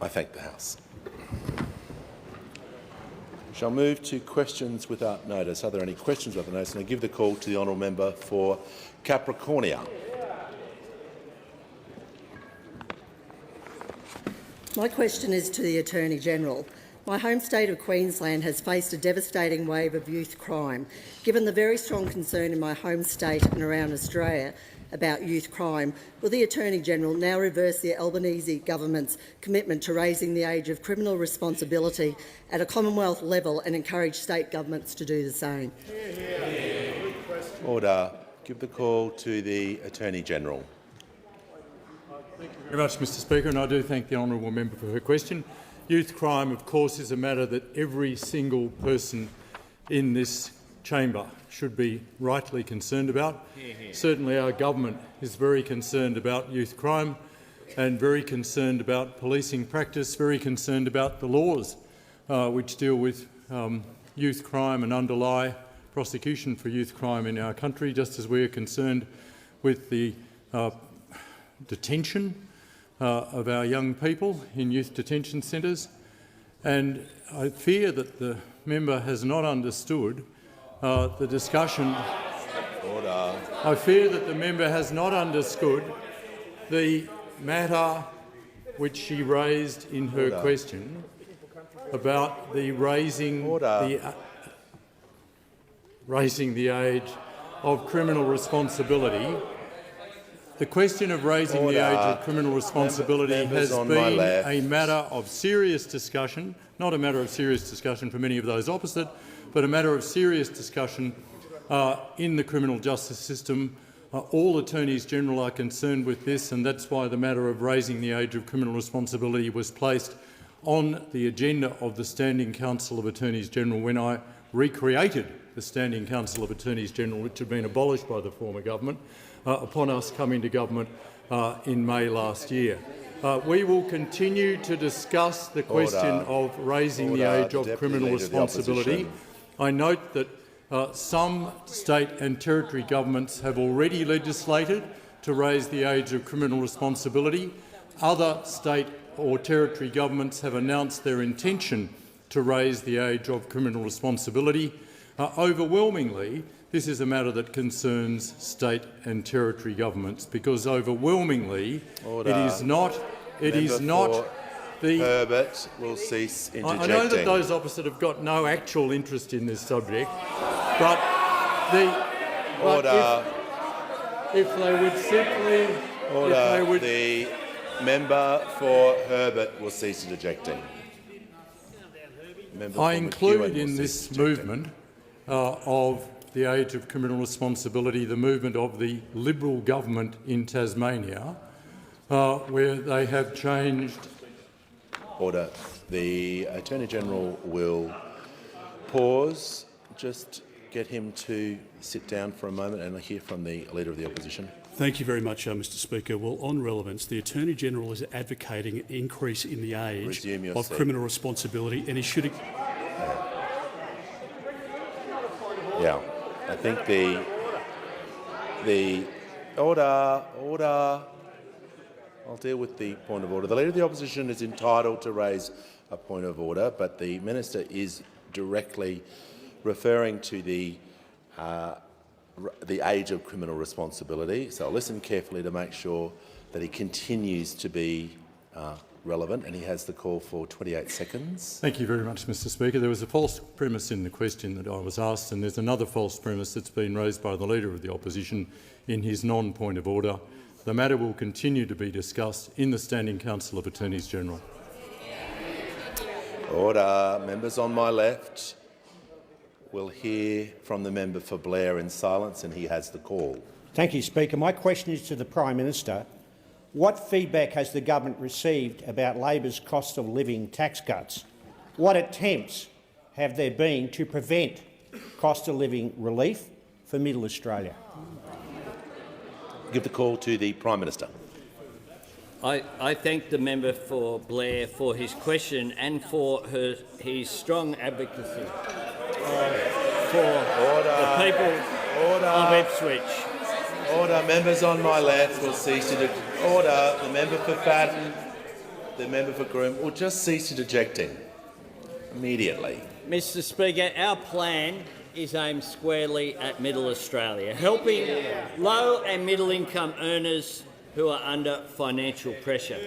I thank the House. Shall move to questions without notice. Are there any questions without notice? And I give the call to the honourable member for Capricornia. My question is to the Attorney-General. My home state of Queensland has faced a devastating wave of youth crime. Given the very strong concern in my home state and around Australia about youth crime, will the Attorney-General now reverse the Albanese government's commitment to raising the age of criminal responsibility at a Commonwealth level and encourage state governments to do the same? Order. Give the call to the Attorney-General. Thank you very much, Mr Speaker, and I do thank the honourable member for her question. Youth crime, of course, is a matter that every single person in this chamber should be rightly concerned about. Certainly our government is very concerned about youth crime and very concerned about policing practice, very concerned about the laws which deal with youth crime and underlie prosecution for youth crime in our country, just as we are concerned with the detention of our young people in youth detention centres. And I fear that the member has not understood the discussion. Order. I fear that the member has not understood the matter which she raised in her question about the raising the age of criminal responsibility. The question of raising the age of criminal responsibility has been a matter of serious discussion, not a matter of serious discussion for many of those opposite, but a matter of serious discussion in the criminal justice system. All Attorneys General are concerned with this, and that's why the matter of raising the age of criminal responsibility was placed on the agenda of the Standing Council of Attorneys General when I recreated the Standing Council of Attorneys General, which had been abolished by the former government, upon us coming to government in May last year. We will continue to discuss the question of raising the age of criminal responsibility. I note that some state and territory governments have already legislated to raise the age of criminal responsibility. Other state or territory governments have announced their intention to raise the age of criminal responsibility. Overwhelmingly, this is a matter that concerns state and territory governments, because overwhelmingly it is not the Herbert will cease interjecting. I know that those opposite have got no actual interest in this subject, but if they would simply the member for Herbert will cease interjecting. I include in this movement of the age of criminal responsibility the movement of the Liberal government in Tasmania, where they have changed. Order. The Attorney-General will pause. Just get him to sit down for a moment and hear from the Leader of the Opposition. Thank you very much, Mr Speaker. Well, on relevance, the Attorney-General is advocating an increase in the age of criminal responsibility, and he should... Yeah, I think the order. I'll deal with the point of order. The Leader of the Opposition is entitled to raise a point of order, but the Minister is directly referring to the age of criminal responsibility. So I'll listen carefully to make sure that he continues to be relevant, and he has the call for 28 seconds. Thank you very much, Mr Speaker. There was a false premise in the question that I was asked, and there's another false premise that's been raised by the Leader of the Opposition in his non-point of order. The matter will continue to be discussed in the Standing Council of Attorneys General. Order. Members on my left will hear from the member for Blair in silence, and he has the call. Thank you, Speaker. My question is to the Prime Minister. What feedback has the government received about Labor's cost of living tax cuts? What attempts have there been to prevent cost of living relief for Middle Australia? Give the call to the Prime Minister. I thank the member for Blair for his question and for his strong advocacy for the people of Ipswich. Order. Members on my left will cease to order. The member for Fadden. The member for Groom will just cease interjecting immediately. Mr. Speaker, our plan is aimed squarely at Middle Australia, helping low and middle income earners who are under financial pressure.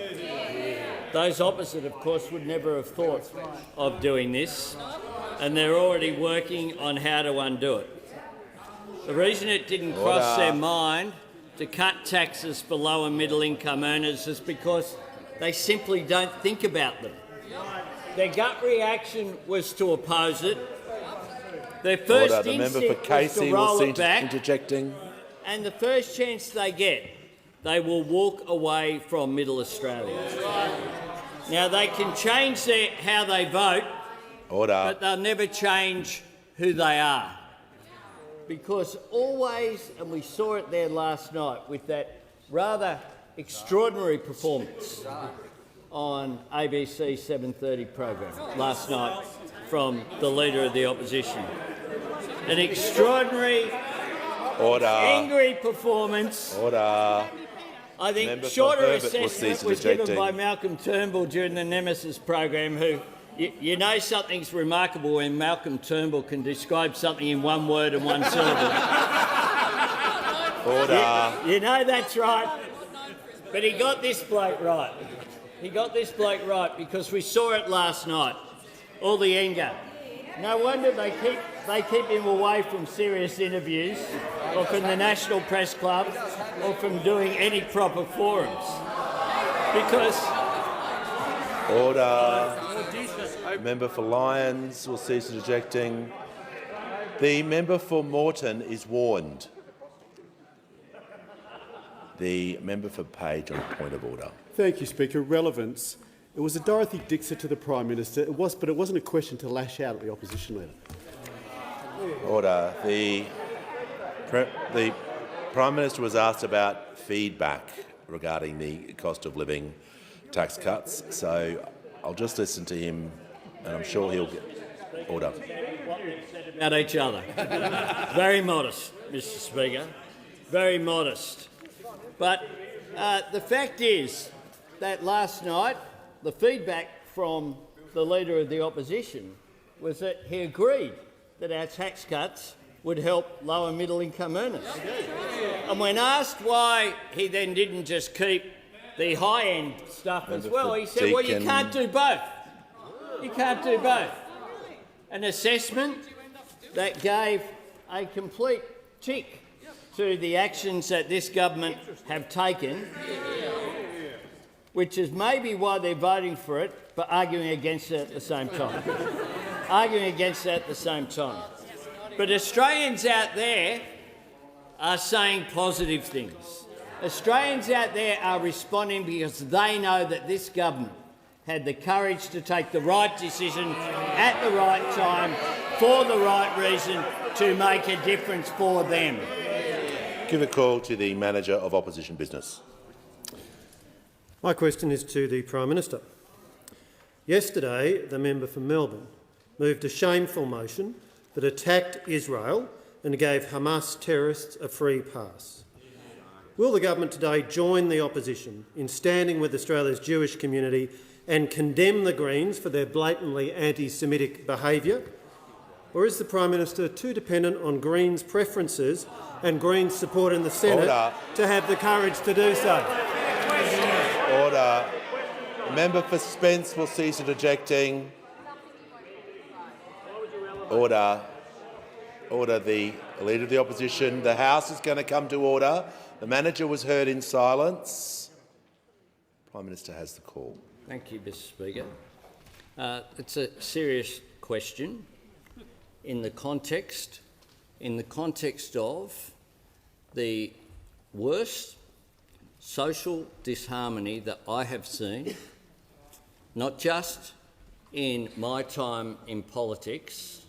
Those opposite, of course, would never have thought of doing this, and they're already working on how to undo it. The reason it didn't cross their mind to cut taxes for low and middle income earners is because they simply don't think about them. Their gut reaction was to oppose it. Their first The member for instinct was to Casey will roll cease it back, interjecting. and the first chance they get, they will walk away from Middle Australia. Now, they can change how they vote, but they'll never change who they are. Because always, and we saw it there last night with that rather extraordinary performance on ABC 7:30 program last night from the Leader of the Opposition. An extraordinary, angry performance. I think Member for shorter Herbert will assessment cease was given interjecting. by Malcolm Turnbull during the Nemesis program, who, you know something's remarkable when Malcolm Turnbull can describe something in one word and one syllable. You know that's right. But he got this bloke right. He got this bloke right because we saw it last night, all the anger. No wonder they keep him away from serious interviews or from the National Press Club or from doing any proper forums. Because... Member for Lyons will cease interjecting. The member for Moreton is warned. The member for Page on a point of order. Thank you, Speaker. Relevance. It was a Dorothy Dixer to the Prime Minister. But it wasn't a question to lash out at the opposition leader. Order. The Prime Minister was asked about feedback regarding the cost of living tax cuts, so I'll just listen to him and I'm sure he'll get order. About each other. Very modest, Mr. Speaker. Very modest. But the fact is that last night the feedback from the Leader of the Opposition was that he agreed that our tax cuts would help low and middle income earners. And when asked why he then didn't just keep the high-end stuff as well, he said, well, you can't do both. You can't do both. An assessment that gave a complete tick to the actions that this government have taken, which is maybe why they're voting for it, but arguing against it at the same time. Arguing against it at the same time. But Australians out there are saying positive things. Australians out there are responding because they know that this government had the courage to take the right decision at the right time for the right reason to make a difference for them. Give a call to the Manager of Opposition Business. My question is to the Prime Minister. Yesterday, the member for Melbourne moved a shameful motion that attacked Israel and gave Hamas terrorists a free pass. Will the government today join the opposition in standing with Australia's Jewish community and condemn the Greens for their blatantly anti-Semitic behaviour? Or is the Prime Minister too dependent on Greens' preferences and Greens' support in the Senate to have the courage to do so? Order. The member for Spence will cease interjecting. Order. Order. The Leader of the Opposition. The House is going to come to order. The manager was heard in silence. Prime Minister has the call. Thank you, Mr. Speaker. It's a serious question in the context of the worst social disharmony that I have seen, not just in my time in politics,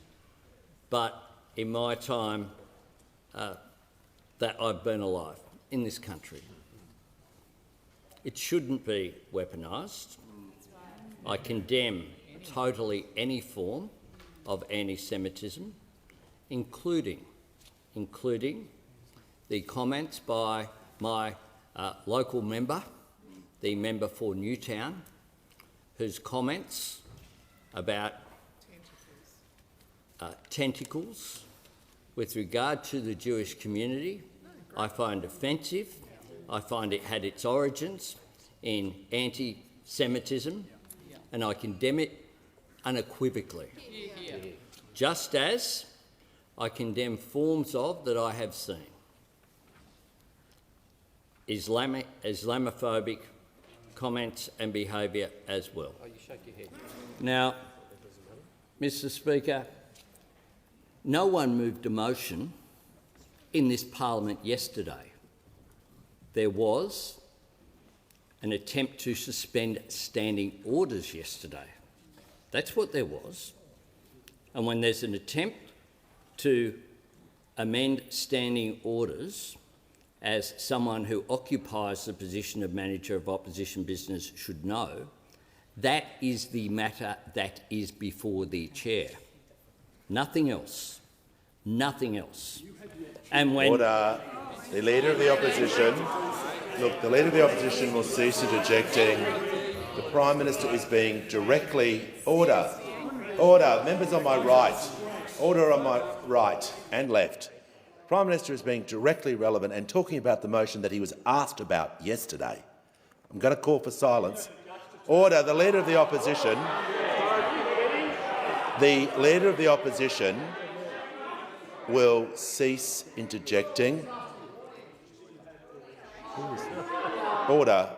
but in my time that I've been alive in this country. It shouldn't be weaponised. I condemn totally any form of anti-Semitism, including the comments by my local member, the member for Newtown, whose comments about tentacles with regard to the Jewish community I find offensive. I find it had its origins in anti-Semitism, and I condemn it unequivocally. Just as I condemn forms of that I have seen. Islamophobic comments and behaviour as well. Now, Mr Speaker, no one moved a motion in this parliament yesterday. There was an attempt to suspend standing orders yesterday. That's what there was. And when there's an attempt to amend standing orders, as someone who occupies the position of Manager of Opposition Business should know, that is the matter that is before the Chair. Nothing else. Nothing else. And when... Order. The Leader of the Opposition... Look, the Leader of the Opposition will cease interjecting. The Prime Minister is being directly... Order. Order. Members on my right. Order on my right and left. Prime Minister is being directly relevant and talking about the motion that he was asked about yesterday. I'm going to call for silence. Order. The Leader of the Opposition. The Leader of the Opposition will cease interjecting. Order.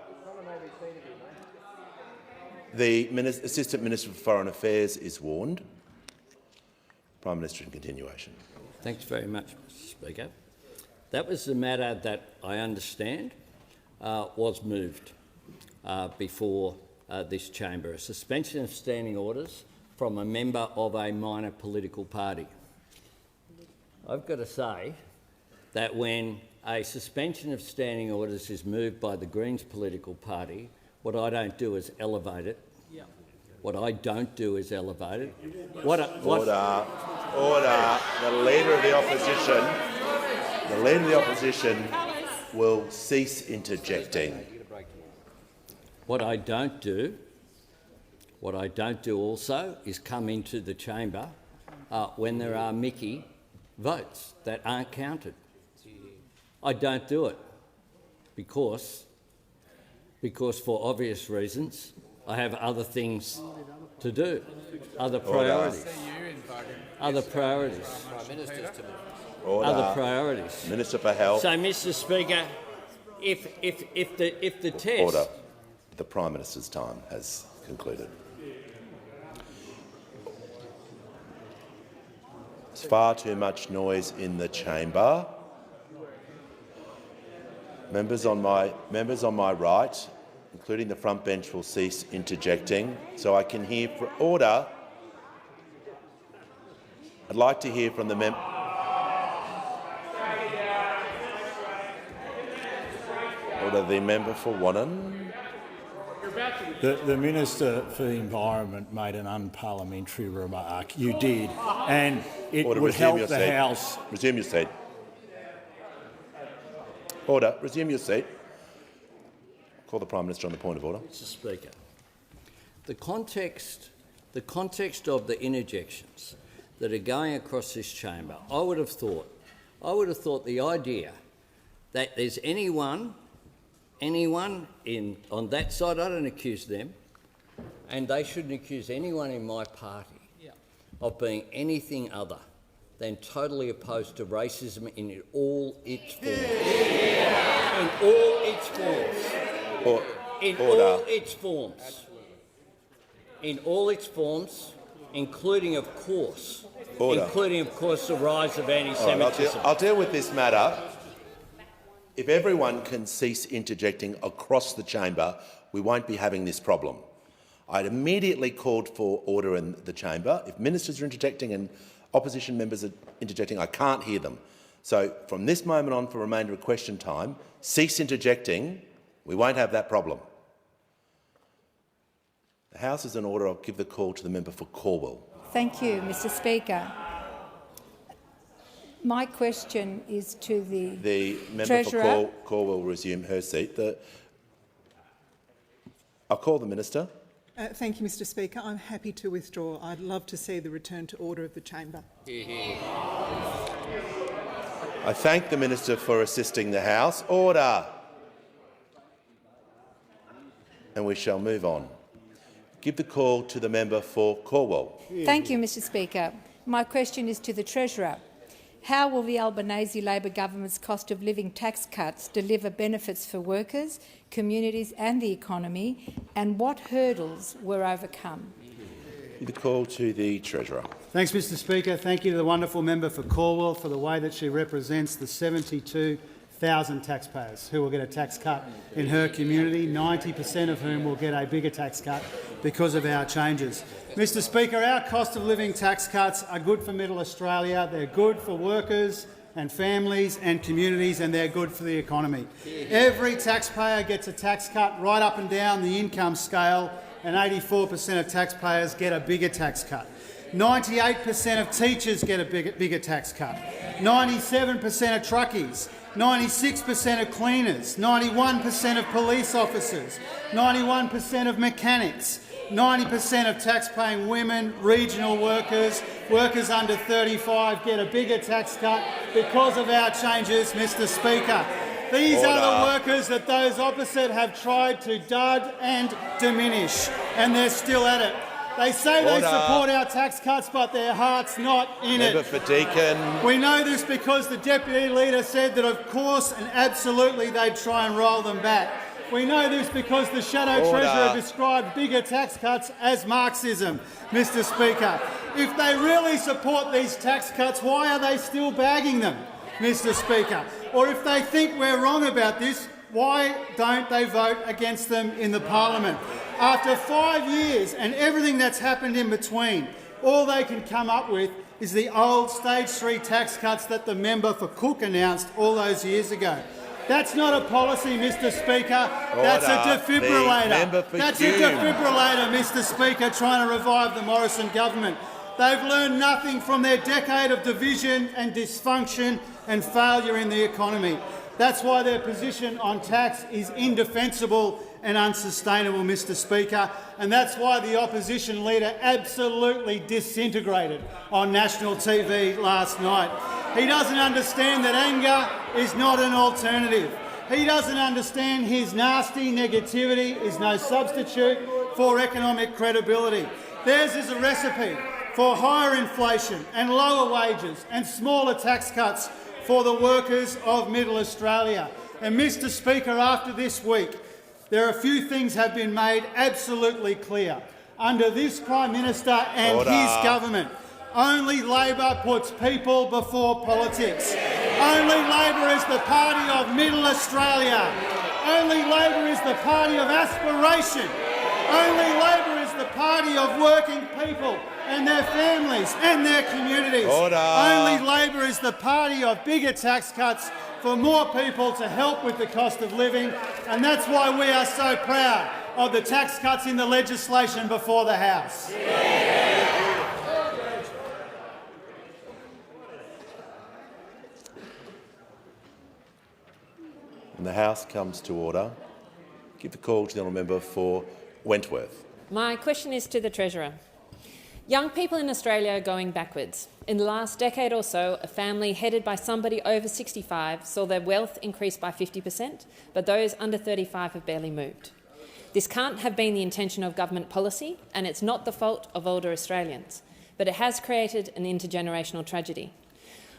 The Assistant Minister for Foreign Affairs is warned. Prime Minister in continuation. Thanks very much, Mr Speaker. That was the matter that I understand was moved before this chamber, a suspension of standing orders from a member of a minor political party. I've got to say that when a suspension of standing orders is moved by the Greens political party, what I don't do is elevate it. What I don't do is elevate it. Order. Order. The Leader of the Opposition. The Leader of the Opposition will cease interjecting. What I don't do also is come into the chamber when there are Mickey votes that aren't counted. I don't do it because for obvious reasons I have other things to do, other priorities. Other priorities. Order. Other priorities. Minister for Health. So, Mr Speaker, if the test... Order. The Prime Minister's time has concluded. There's far too much noise in the chamber. Members on my right, including the front bench, will cease interjecting so I can hear for order. I'd like to hear from the member. Order. The member for Wannon. The Minister for the Environment made an unparliamentary remark. You did, and it Order. would Resume help the seat. House. Resume your seat. Order. Resume your seat. Call the Prime Minister on the point of order. Mr Speaker, the context of the interjections that are going across this chamber, I would have thought the idea that there's anyone on that side, I don't accuse them, and they shouldn't accuse anyone in my party of being anything other than totally opposed to racism in all its forms. In all its forms. In all its forms. In all its forms, including, of course, the rise of anti-Semitism. Right, I'll deal with this matter. If everyone can cease interjecting across the chamber, we won't be having this problem. I'd immediately called for order in the chamber. If ministers are interjecting and opposition members are interjecting, I can't hear them. So from this moment on, for remainder of question time, cease interjecting. We won't have that problem. The House is in order. I'll give the call to the member for Corwell. Thank you, Mr Speaker. My question is to the member Treasurer. for Corwell will resume her seat. I'll call the minister. Thank you, Mr Speaker. I'm happy to withdraw. I'd love to see the return to order of the chamber. I thank the Minister for assisting the House. Order. And we shall move on. Give the call to the member for Cornwall. Thank you, Mr Speaker. My question is to the Treasurer. How will the Albanese Labor government's cost of living tax cuts deliver benefits for workers, communities and the economy, and what hurdles were overcome? Give the call to the Treasurer. Thanks, Mr Speaker. Thank you to the wonderful member for Cornwall for the way that she represents the 72,000 taxpayers who will get a tax cut in her community, 90% of whom will get a bigger tax cut because of our changes. Mr Speaker, our cost of living tax cuts are good for Middle Australia, they're good for workers and families and communities, and they're good for the economy. Every taxpayer gets a tax cut right up and down the income scale, and 84% of taxpayers get a bigger tax cut. 98% of teachers get a bigger tax cut. 97% of truckies, 96% of cleaners, 91% of police officers, 91% of mechanics, 90% of tax-paying women, regional workers, workers under 35 get a bigger tax cut because of our changes, Mr Speaker. These are the workers that those opposite have tried to dud and diminish, and they're still at it. They say they support our tax cuts, but their heart's not in it. Member for Deakin. We know this because the Deputy Leader said that of course and absolutely they'd try and roll them back. We know this because the Shadow Treasurer described bigger tax cuts as Marxism, Mr Speaker. If they really support these tax cuts, why are they still bagging them, Mr Speaker? Or if they think we're wrong about this, why don't they vote against them in the Parliament? After 5 years and everything that's happened in between, all they can come up with is the old Stage 3 tax cuts that the member for Cook announced all those years ago. That's not a policy, Mr Speaker. That's a defibrillator. That's a defibrillator, Mr Speaker, trying to revive the Morrison government. They've learned nothing from their decade of division and dysfunction and failure in the economy. That's why their position on tax is indefensible and unsustainable, Mr Speaker, and that's why the opposition leader absolutely disintegrated on national TV last night. He doesn't understand that anger is not an alternative. He doesn't understand his nasty negativity is no substitute for economic credibility. Theirs is a recipe for higher inflation and lower wages and smaller tax cuts for the workers of Middle Australia. And Mr Speaker, after this week, there are a few things have been made absolutely clear. Under this Prime Minister and his government, only Labor puts people before politics. Only Labor is the party of Middle Australia. Only Labor is the party of aspiration. Only Labor is the party of working people and their families and their communities. Only Labor is the party of bigger tax cuts for more people to help with the cost of living, and that's why we are so proud of the tax cuts in the legislation before the House. And the House comes to order. Give the call to the honourable member for Wentworth. My question is to the Treasurer. Young people in Australia are going backwards. In the last decade or so, a family headed by somebody over 65 saw their wealth increase by 50%, but those under 35 have barely moved. This can't have been the intention of government policy, and it's not the fault of older Australians, but it has created an intergenerational tragedy.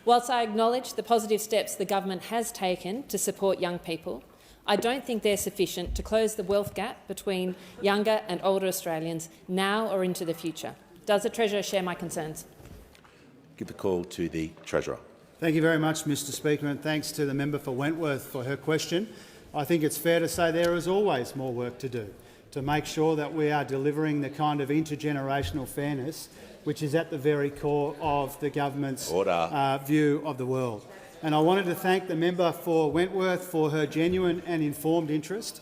Whilst I acknowledge the positive steps the government has taken to support young people, I don't think they're sufficient to close the wealth gap between younger and older Australians now or into the future. Does the Treasurer share my concerns? Give the call to the Treasurer. Thank you very much, Mr Speaker, and thanks to the member for Wentworth for her question. I think it's fair to say there is always more work to do to make sure that we are delivering the kind of intergenerational fairness which is at the very core of the government's view of the world. And I wanted to thank the member for Wentworth for her genuine and informed interest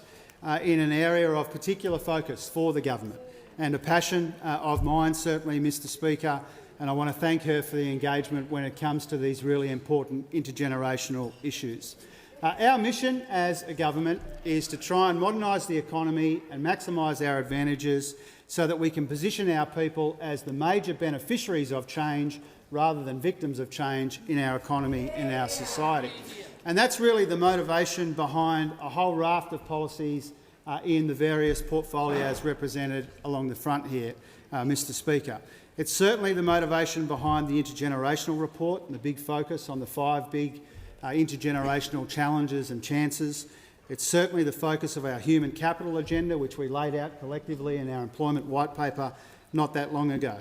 in an area of particular focus for the government, and a passion of mine, certainly, Mr Speaker, and I want to thank her for the engagement when it comes to these really important intergenerational issues. Our mission as a government is to try and modernise the economy and maximise our advantages so that we can position our people as the major beneficiaries of change rather than victims of change in our economy, in our society. And that's really the motivation behind a whole raft of policies in the various portfolios represented along the front here, Mr Speaker. It's certainly the motivation behind the intergenerational report and the big focus on the 5 big intergenerational challenges and chances. It's certainly the focus of our human capital agenda, which we laid out collectively in our employment white paper not that long ago.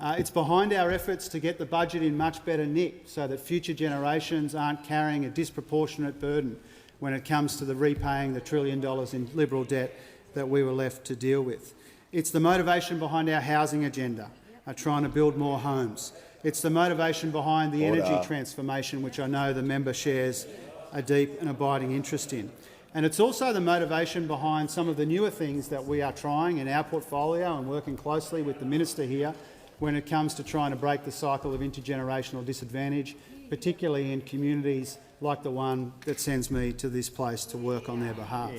It's behind our efforts to get the budget in much better nick so that future generations aren't carrying a disproportionate burden when it comes to the repaying the $1 trillion in Liberal debt that we were left to deal with. It's the motivation behind our housing agenda, trying to build more homes. It's the motivation behind the energy transformation, which I know the member shares a deep and abiding interest in. And it's also the motivation behind some of the newer things that we are trying in our portfolio and working closely with the minister here when it comes to trying to break the cycle of intergenerational disadvantage, particularly in communities like the one that sends me to this place to work on their behalf.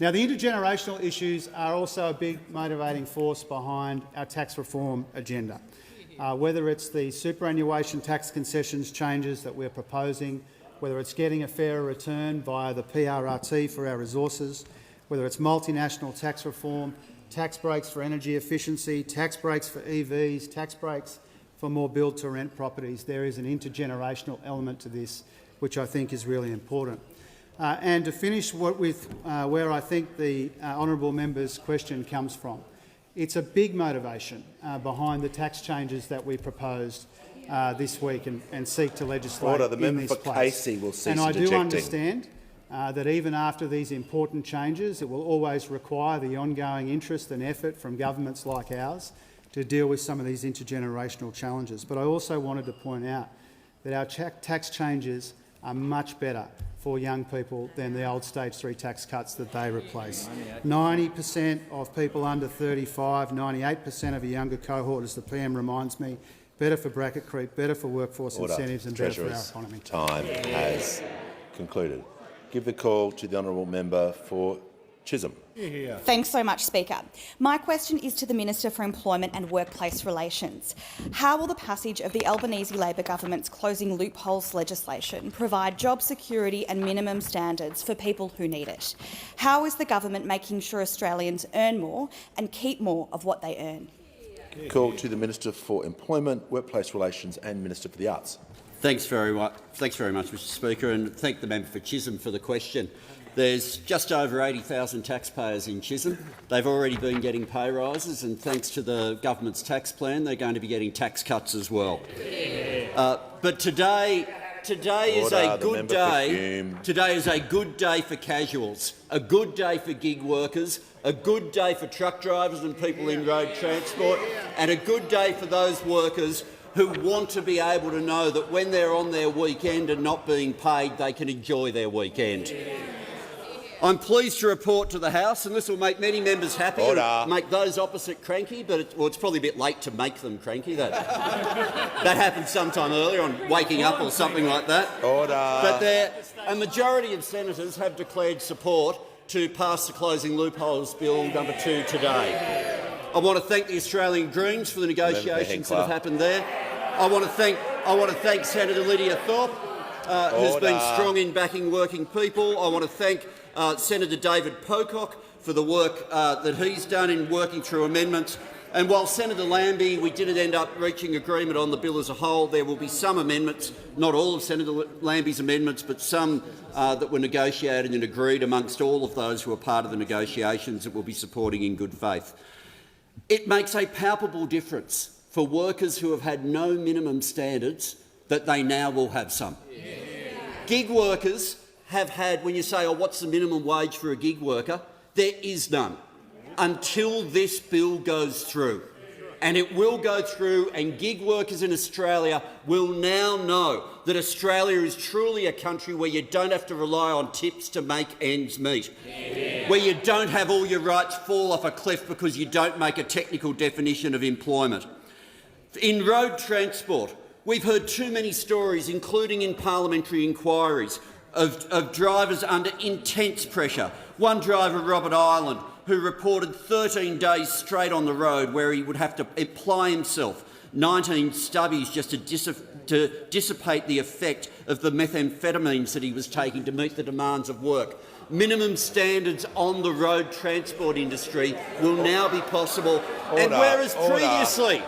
Now, the intergenerational issues are also a big motivating force behind our tax reform agenda. Whether it's the superannuation tax concessions changes that we're proposing, whether it's getting a fairer return via the PRRT for our resources, whether it's multinational tax reform, tax breaks for energy efficiency, tax breaks for EVs, tax breaks for more build-to-rent properties, there is an intergenerational element to this, which I think is really important. And to finish with where I think the honourable member's question comes from, it's a big motivation behind the tax changes that we proposed this week and seek to legislate in this place. Casey will cease and I do interjecting. understand that even after these important changes, it will always require the ongoing interest and effort from governments like ours to deal with some of these intergenerational challenges. But I also wanted to point out that our tax changes are much better for young people than the old Stage 3 tax cuts that they replace. 90% of people under 35, 98% of a younger cohort, as the PM reminds me, better for bracket creep, better for workforce incentives and better for our economy. Time has concluded. Give the call to the honourable member for Chisholm. Thanks so much, Speaker. My question is to the Minister for Employment and Workplace Relations. How will the passage of the Albanese Labor government's closing loopholes legislation provide job security and minimum standards for people who need it? How is the government making sure Australians earn more and keep more of what they earn? Call to the Minister for Employment, Workplace Relations and Minister for the Arts. Thanks very much, Mr Speaker, and thank the member for Chisholm for the question. There's just over 80,000 taxpayers in Chisholm. They've already been getting pay rises, and thanks to the government's tax plan, they're going to be getting tax cuts as well. But today is a good day. Today is a good day for casuals, a good day for gig workers, a good day for truck drivers and people in road transport, and a good day for those workers who want to be able to know that when they're on their weekend and not being paid, they can enjoy their weekend. I'm pleased to report to the House, and this will make many members happy and make those opposite cranky, but it's probably a bit late to make them cranky. That happened sometime earlier on waking up or something like that. But a majority of senators have declared support to pass the Closing Loopholes Bill number 2 today. I want to thank the Australian Greens for the negotiations that have happened there. I want to thank Senator Lydia Thorpe, who's been strong in backing working people. I want to thank Senator David Pocock for the work that he's done in working through amendments. And while Senator Lambie, we didn't end up reaching agreement on the bill as a whole, there will be some amendments, not all of Senator Lambie's amendments, but some that were negotiated and agreed amongst all of those who are part of the negotiations that we'll be supporting in good faith. It makes a palpable difference for workers who have had no minimum standards that they now will have some. Gig workers have had, when you say, oh, what's the minimum wage for a gig worker? There is none until this bill goes through. And it will go through, and gig workers in Australia will now know that Australia is truly a country where you don't have to rely on tips to make ends meet, where you don't have all your rights fall off a cliff because you don't make a technical definition of employment. In road transport, we've heard too many stories, including in parliamentary inquiries, of drivers under intense pressure. One driver, Robert Ireland, who reported 13 days straight on the road where he would have to apply himself 19 stubbies just to dissipate the effect of the methamphetamines that he was taking to meet the demands of work. Minimum standards on the road transport industry will now be possible. And whereas previously,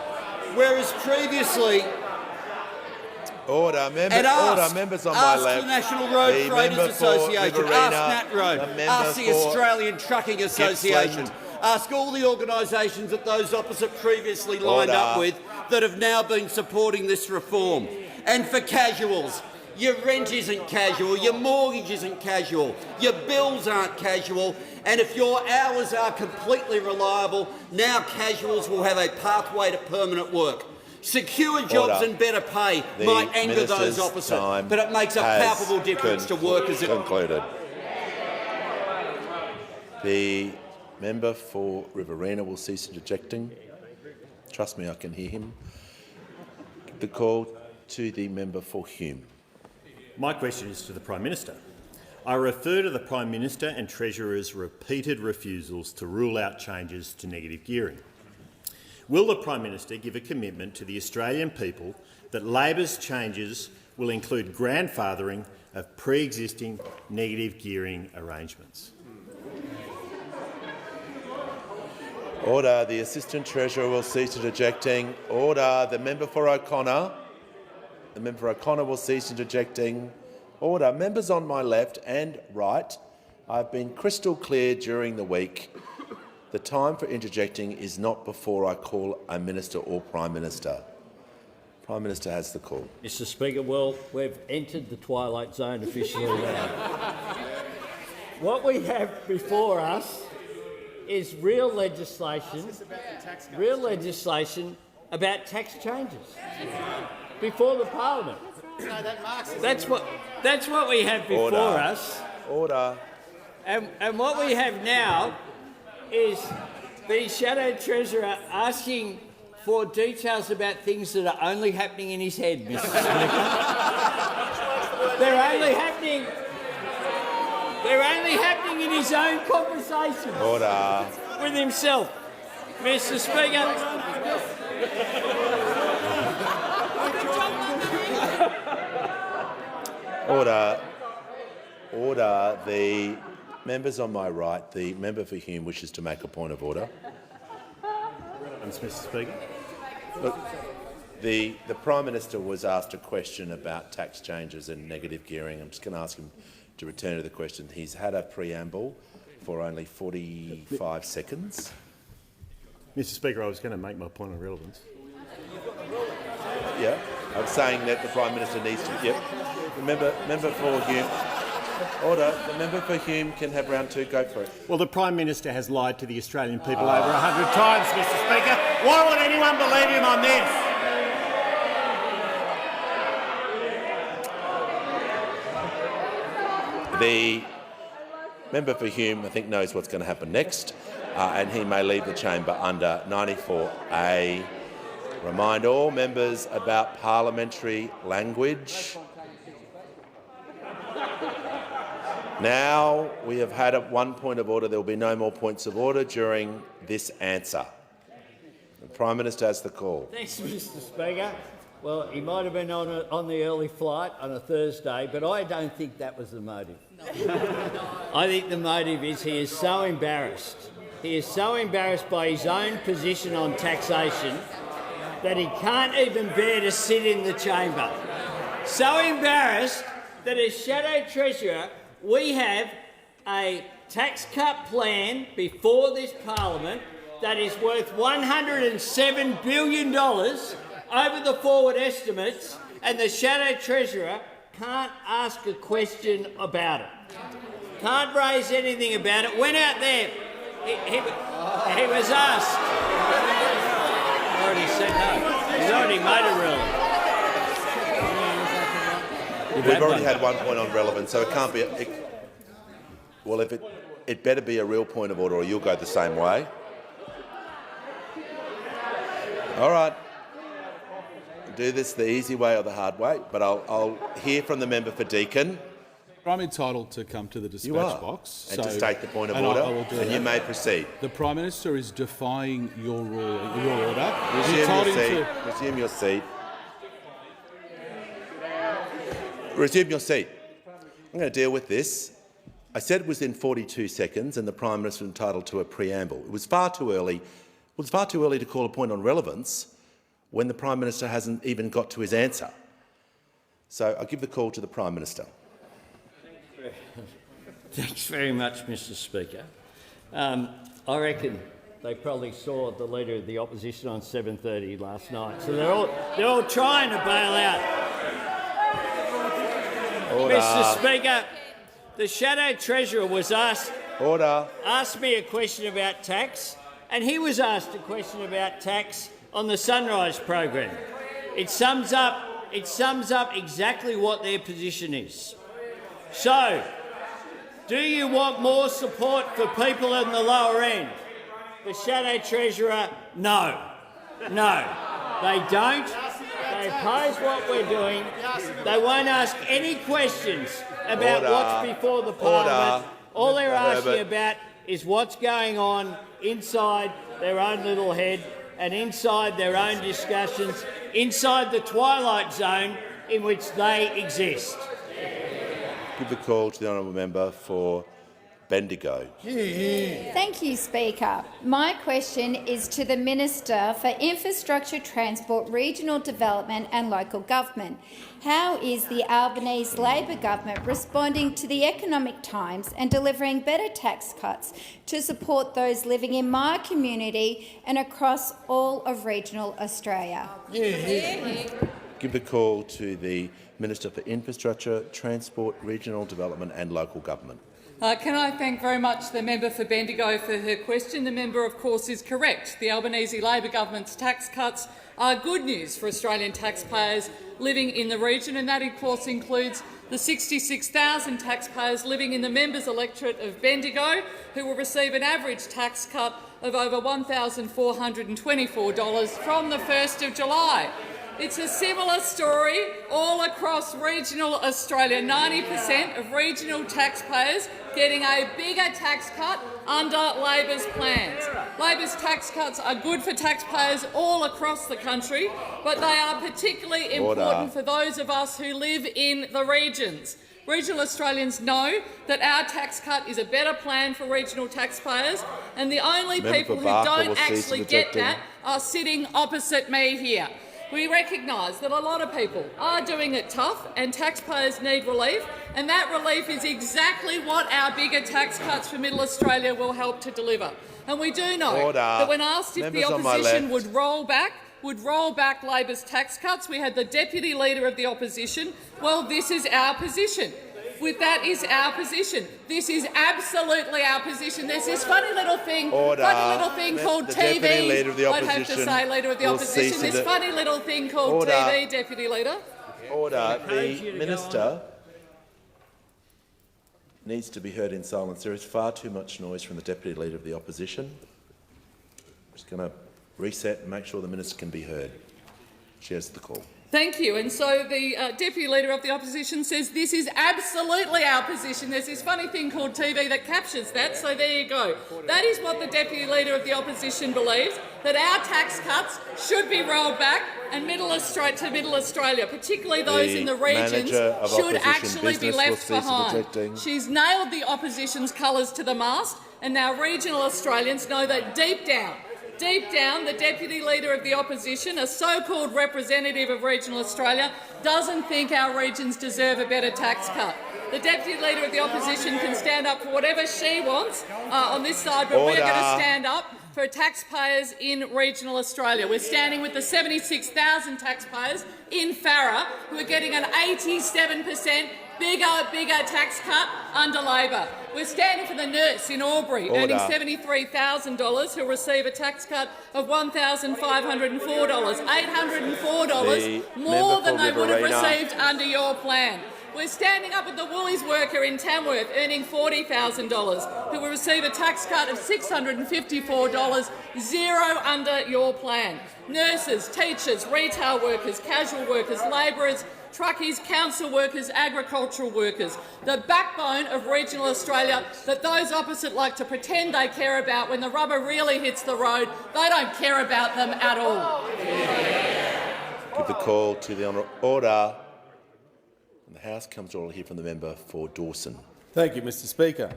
members on my left. The National Road Freighters Association, ask NatRoad, ask the Australian Trucking Association, ask all the organisations that those opposite previously lined up with that have now been supporting this reform. And for casuals, your rent isn't casual, your mortgage isn't casual, your bills aren't casual, and if your hours are completely reliable, now casuals will have a pathway to permanent work. Secure jobs and better pay might anger those opposite, but it makes a palpable difference to workers. Concluded. The member for Riverina will cease interjecting. Trust me, I can hear him. The call to the member for Hume. My question is to the Prime Minister. I refer to the Prime Minister and Treasurer's repeated refusals to rule out changes to negative gearing. Will the Prime Minister give a commitment to the Australian people that Labor's changes will include grandfathering of pre-existing negative gearing arrangements? Order. The Assistant Treasurer will cease interjecting. Order. The member for O'Connor. The member for O'Connor will cease interjecting. Order. Members on my left and right, I've been crystal clear during the week. The time for interjecting is not before I call a minister or Prime Minister. Prime Minister has the call. Mr Speaker, well, we've entered the twilight zone officially now. What we have before us is real legislation about tax changes before the Parliament. That's what we have before us. Order. And what we have now is the Shadow Treasurer asking for details about things that are only happening in his head, Mr Speaker. They're only happening in his own conversations. Order. With himself. Mr Speaker. Order. Order. The members on my right, the member for Hume wishes to make a point of order. Mr Speaker. Look, the Prime Minister was asked a question about tax changes and negative gearing. I'm just going to ask him to return to the question. He's had a preamble for only 45 seconds. Mr Speaker, I was going to make my point of relevance. Yeah, I'm saying that the Prime Minister needs to. Yep. The member for Hume. Order. The member for Hume can have round two. Go for it. Well, the Prime Minister has lied to the Australian people over 100 times, Mr Speaker. Why would anyone believe him on this? The member for Hume, I think, knows what's going to happen next, and he may leave the chamber under 94A. Remind all members about parliamentary language. Now we have had one point of order. There will be no more points of order during this answer. The Prime Minister has the call. Thanks, Mr Speaker. Well, he might have been on the early flight on a Thursday, but I don't think that was the motive. I think the motive is he is so embarrassed. He is so embarrassed by his own position on taxation that he can't even bear to sit in the chamber. So embarrassed that as Shadow Treasurer, we have a tax cut plan before this Parliament that is worth $107 billion over the forward estimates, and the Shadow Treasurer can't ask a question about it. Can't raise anything about it. Went out there. He was asked. I already said no. He's already made it relevant. We've already had 1 point on relevance, so it can't be. Well, if it better be a real point of order, or you'll go the same way. All right. Do this the easy way or the hard way, but I'll hear from the member for Deakin. I'm entitled to come to the dispatch You are. box. And to state the point of order, I will do and that. you may proceed. The Prime Minister is defying your rule, your order. Resume You told your him seat. to- Resume your seat. Resume your seat. I'm going to deal with this. I said it was in 42 seconds and the Prime Minister was entitled to a preamble. It was far too early. It was far too early to call a point on relevance when the Prime Minister hasn't even got to his answer. So I give the call to the Prime Minister. Thanks very much, Mr Speaker. I reckon they probably saw the Leader of the Opposition on 7:30 last night, so they're all trying to bail out. Order. Mr Speaker, the Shadow Treasurer was asked me a question about tax, and he was asked a question about tax on the Sunrise program. It sums up exactly what their position is. So, do you want more support for people in the lower end? The Shadow Treasurer, no. No, they don't. They oppose what we're doing. They won't ask any questions about what's before the Parliament. All they're asking about is what's going on inside their own little head and inside their own discussions, inside the twilight zone in which they exist. Give the call to the honourable member for Bendigo. Thank you, Speaker. My question is to the Minister for Infrastructure, Transport, Regional Development and Local Government. How is the Albanese Labor government responding to the economic times and delivering better tax cuts to support those living in my community and across all of regional Australia? Give the call to the Minister for Infrastructure, Transport, Regional Development and Local Government. Can I thank very much the member for Bendigo for her question. The member, of course, is correct. The Albanese Labor government's tax cuts are good news for Australian taxpayers living in the region, and that, of course, includes the 66,000 taxpayers living in the members' electorate of Bendigo, who will receive an average tax cut of over $1,424 from the 1st of July. It's a similar story all across regional Australia. 90% of regional taxpayers getting a bigger tax cut under Labor's plans. Labor's tax cuts are good for taxpayers all across the country, but they are particularly important for those of us who live in the regions. Regional Australians know that our tax cut is a better plan for regional taxpayers, and the only people who don't actually get that are sitting opposite me here. We recognise that a lot of people are doing it tough and taxpayers need relief, and that relief is exactly what our bigger tax cuts for Middle Australia will help to deliver. And we do know that when asked if the opposition would roll back Labor's tax cuts, we had the Deputy Leader of the Opposition. Well, this is our position. That is our position. This is absolutely our position. There's this funny little thing called TV. I'd have to say, Leader of the Opposition. This funny little thing called TV, Deputy Leader. Order. The Minister needs to be heard in silence. There is far too much noise from the Deputy Leader of the Opposition. I'm just going to reset and make sure the Minister can be heard. She has the call. Thank you. And so the Deputy Leader of the Opposition says this is absolutely our position. There's this funny thing called TV that captures that, so there you go. That is what the Deputy Leader of the Opposition believes, that our tax cuts should be rolled back and Middle Australia, particularly those in the regions, should actually be left behind. She's nailed the opposition's colours to the mast, and now regional Australians know that deep down, the Deputy Leader of the Opposition, a so-called representative of regional Australia, doesn't think our regions deserve a better tax cut. The Deputy Leader of the Opposition can stand up for whatever she wants on this side, but we're going to stand up for taxpayers in regional Australia. We're standing with the 76,000 taxpayers in Farrer who are getting an 87% bigger tax cut under Labor. We're standing for the nurse in Albury earning $73,000 who'll receive a tax cut of $1,504, $804 more than they would have received under your plan. We're standing up with the Woolies worker in Tamworth earning $40,000 who will receive a tax cut of $654, zero under your plan. Nurses, teachers, retail workers, casual workers, labourers, truckies, council workers, agricultural workers, the backbone of regional Australia that those opposite like to pretend they care about. When the rubber really hits the road, they don't care about them at all. Give the call to the honourable order. The House comes to order here from the member for Dawson. Thank you, Mr Speaker.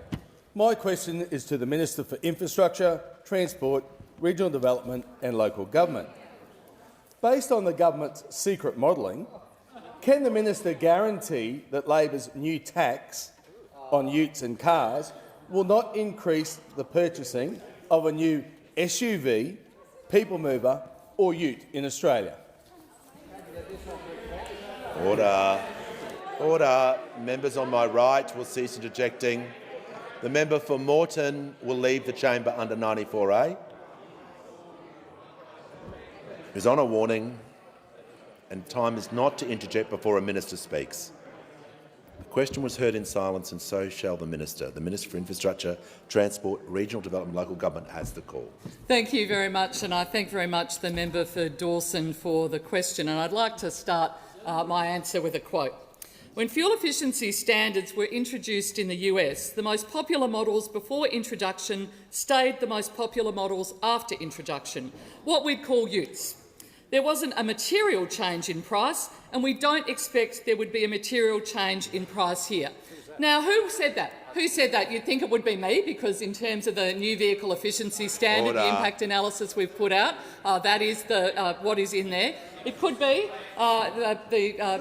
My question is to the Minister for Infrastructure, Transport, Regional Development and Local Government. Based on the government's secret modelling, can the minister guarantee that Labor's new tax on utes and cars will not increase the purchasing of a new SUV, people mover or ute in Australia? Order. Order. Members on my right will cease interjecting. The member for Moreton will leave the chamber under 94A. Is on a warning, and time is not to interject before a minister speaks. The question was heard in silence, and so shall the minister. The Minister for Infrastructure, Transport, Regional Development and Local Government has the call. Thank you very much, and I thank very much the member for Dawson for the question. And I'd like to start my answer with a quote. When fuel efficiency standards were introduced in the US, the most popular models before introduction stayed the most popular models after introduction, what we'd call utes. There wasn't a material change in price, and we don't expect there would be a material change in price here. Now, who said that? Who said that? You'd think it would be me, because in terms of the new vehicle efficiency standard, the impact analysis we've put out, that is what is in there. It could be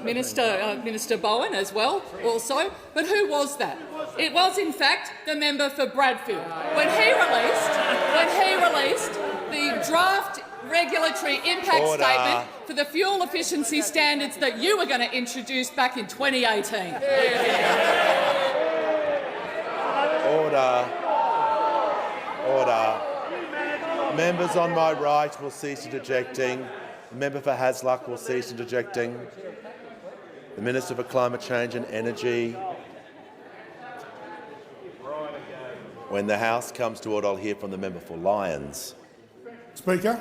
Minister Bowen as well, also. But who was that? It was, in fact, the member for Bradfield when he released the draft regulatory impact statement for the fuel efficiency standards that you were going to introduce back in 2018. Order. Order. Members on my right will cease interjecting. The member for Hasluck will cease interjecting. The Minister for Climate Change and Energy. When the House comes to order, I'll hear from the member for Lyons. Speaker,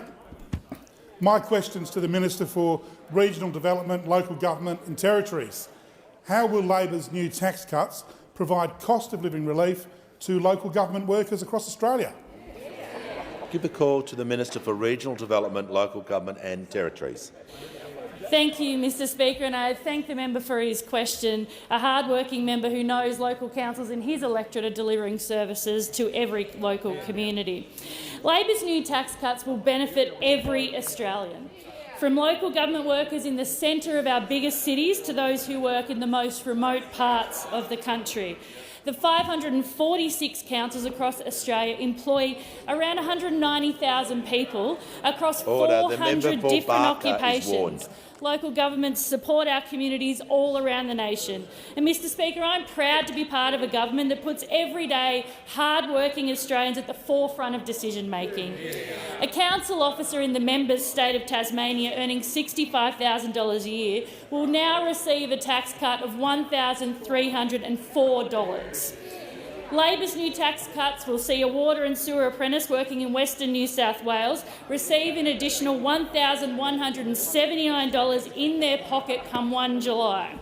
my questions to the Minister for Regional Development, Local Government and Territories. How will Labor's new tax cuts provide cost of living relief to local government workers across Australia? Give the call to the Minister for Regional Development, Local Government and Territories. Thank you, Mr Speaker, and I thank the member for his question, a hard-working member who knows local councils in his electorate are delivering services to every local community. Labor's new tax cuts will benefit every Australian, from local government workers in the centre of our biggest cities to those who work in the most remote parts of the country. The 546 councils across Australia employ around 190,000 people across 400 different occupations. Local governments support our communities all around the nation. And, Mr Speaker, I'm proud to be part of a government that puts everyday, hard-working Australians at the forefront of decision-making. A council officer in the member's state of Tasmania earning $65,000 a year will now receive a tax cut of $1,304. Labor's new tax cuts will see a water and sewer apprentice working in Western New South Wales receive an additional $1,179 in their pocket come 1 July.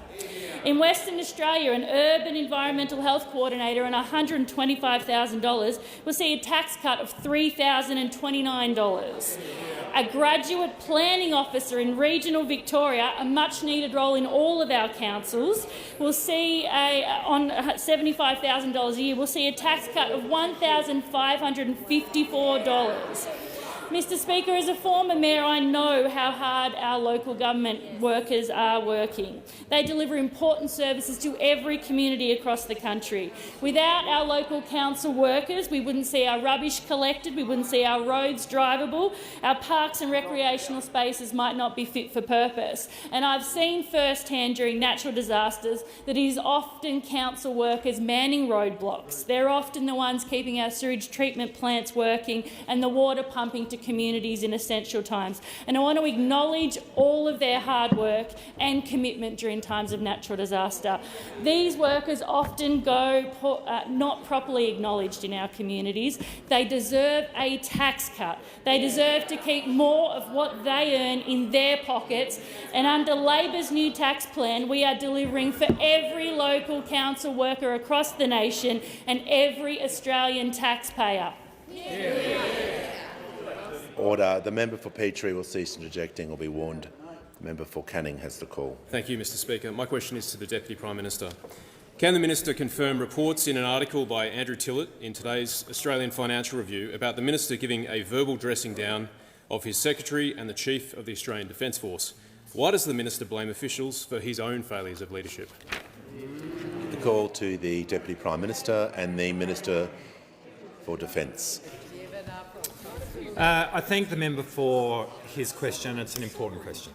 In Western Australia, an urban environmental health coordinator on $125,000 will see a tax cut of $3,029. A graduate planning officer in regional Victoria, a much-needed role in all of our councils, will see on $75,000 a year will see a tax cut of $1,554. Mr Speaker, as a former mayor, I know how hard our local government workers are working. They deliver important services to every community across the country. Without our local council workers, we wouldn't see our rubbish collected, we wouldn't see our roads drivable, our parks and recreational spaces might not be fit for purpose. And I've seen firsthand during natural disasters that it is often council workers manning roadblocks. They're often the ones keeping our sewage treatment plants working and the water pumping to communities in essential times. And I want to acknowledge all of their hard work and commitment during times of natural disaster. These workers often go not properly acknowledged in our communities. They deserve a tax cut. They deserve to keep more of what they earn in their pockets. And under Labor's new tax plan, we are delivering for every local council worker across the nation and every Australian taxpayer. Order. The member for Petrie will cease interjecting or be warned. The member for Canning has the call. Thank you, Mr Speaker. My question is to the Deputy Prime Minister. Can the minister confirm reports in an article by Andrew Tillett in today's Australian Financial Review about the minister giving a verbal dressing down of his secretary and the chief of the Australian Defence Force? Why does the minister blame officials for his own failures of leadership? The call to the Deputy Prime Minister and the Minister for Defence. I thank the member for his question. It's an important question.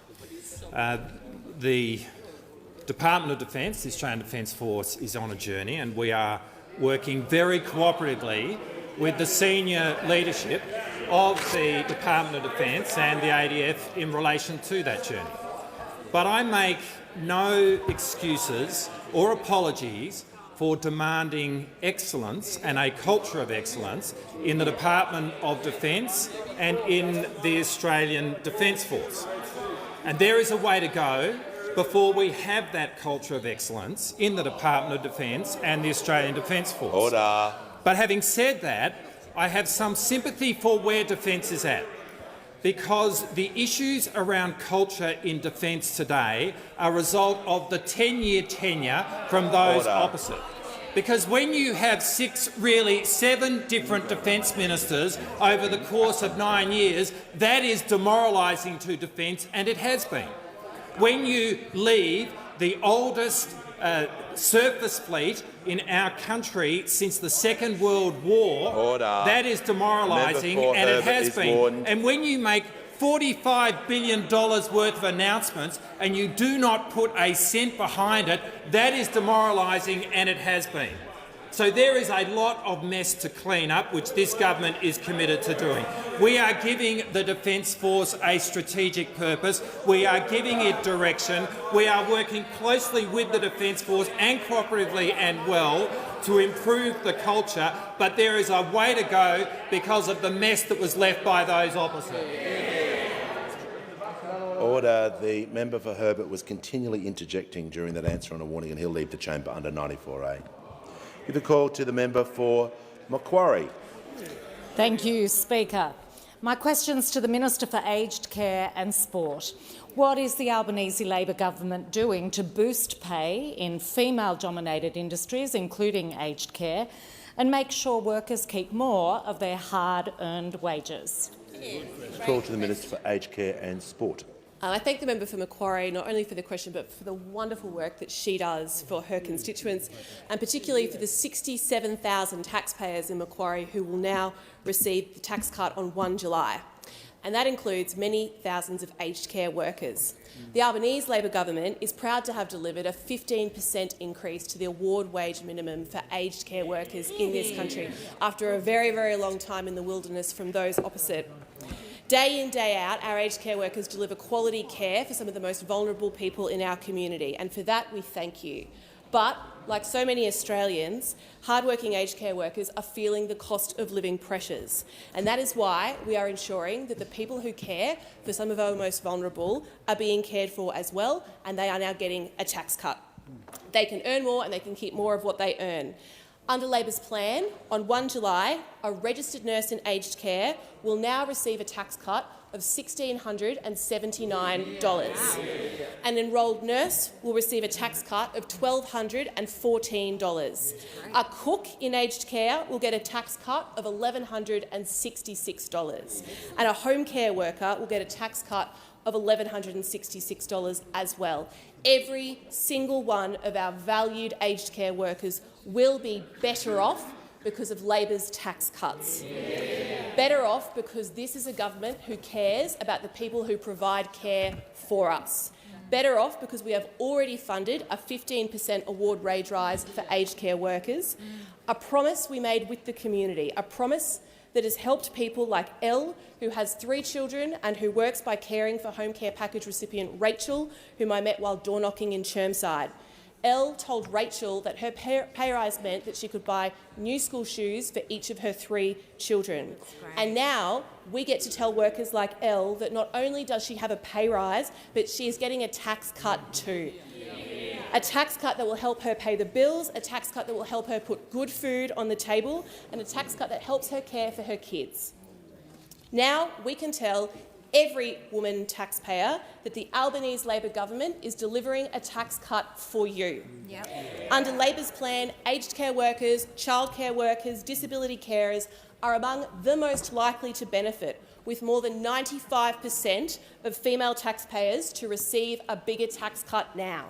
The Department of Defence, the Australian Defence Force, is on a journey, and we are working very cooperatively with the senior leadership of the Department of Defence and the ADF in relation to that journey. But I make no excuses or apologies for demanding excellence and a culture of excellence in the Department of Defence and in the Australian Defence Force. And there is a way to go before we have that culture of excellence in the Department of Defence and the Australian Defence Force. Order. But having said that, I have some sympathy for where Defence is at, because the issues around culture in Defence today are a result of the 10-year tenure from those opposite. Because when you have 7 different defence ministers over the course of 9 years, that is demoralising to Defence, and it has been. When you leave the oldest surface fleet in our country since the Second World War, that is demoralising, and it has been. And when you make $45 billion worth of announcements and you do not put a cent behind it, that is demoralising, and it has been. So there is a lot of mess to clean up, which this government is committed to doing. We are giving the Defence Force a strategic purpose. We are giving it direction. We are working closely with the Defence Force and cooperatively and well to improve the culture, but there is a way to go because of the mess that was left by those opposite. Order. The member for Herbert was continually interjecting during that answer on a warning, and he'll leave the chamber under 94A. Give a call to the member for Macquarie. Thank you, Speaker. My question's to the Minister for Aged Care and Sport. What is the Albanese Labor government doing to boost pay in female-dominated industries, including aged care, and make sure workers keep more of their hard-earned wages? Call to the Minister for Aged Care and Sport. I thank the member for Macquarie not only for the question but for the wonderful work that she does for her constituents, and particularly for the 67,000 taxpayers in Macquarie who will now receive the tax cut on 1 July. And that includes many thousands of aged care workers. The Albanese Labor government is proud to have delivered a 15% increase to the award wage minimum for aged care workers in this country after a very, very long time in the wilderness from those opposite. Day in, day out, our aged care workers deliver quality care for some of the most vulnerable people in our community, and for that we thank you. But, like so many Australians, hard-working aged care workers are feeling the cost of living pressures, and that is why we are ensuring that the people who care for some of our most vulnerable are being cared for as well, and they are now getting a tax cut. They can earn more and they can keep more of what they earn. Under Labor's plan, on 1 July, a registered nurse in aged care will now receive a tax cut of $1,679. An enrolled nurse will receive a tax cut of $1,214. A cook in aged care will get a tax cut of $1,166. And a home care worker will get a tax cut of $1,166 as well. Every single one of our valued aged care workers will be better off because of Labor's tax cuts. Better off because this is a government who cares about the people who provide care for us. Better off because we have already funded a 15% award wage rise for aged care workers, a promise we made with the community, a promise that has helped people like Elle, who has 3 children and who works by caring for home care package recipient Rachel, whom I met while door knocking in Chermside. Elle told Rachel that her pay rise meant that she could buy new school shoes for each of her 3 children. And now we get to tell workers like Elle that not only does she have a pay rise, but she is getting a tax cut too. A tax cut that will help her pay the bills, a tax cut that will help her put good food on the table, and a tax cut that helps her care for her kids. Now we can tell every woman taxpayer that the Albanese Labor government is delivering a tax cut for you. Yep. Under Labor's plan, aged care workers, childcare workers, disability carers are among the most likely to benefit, with more than 95% of female taxpayers to receive a bigger tax cut now.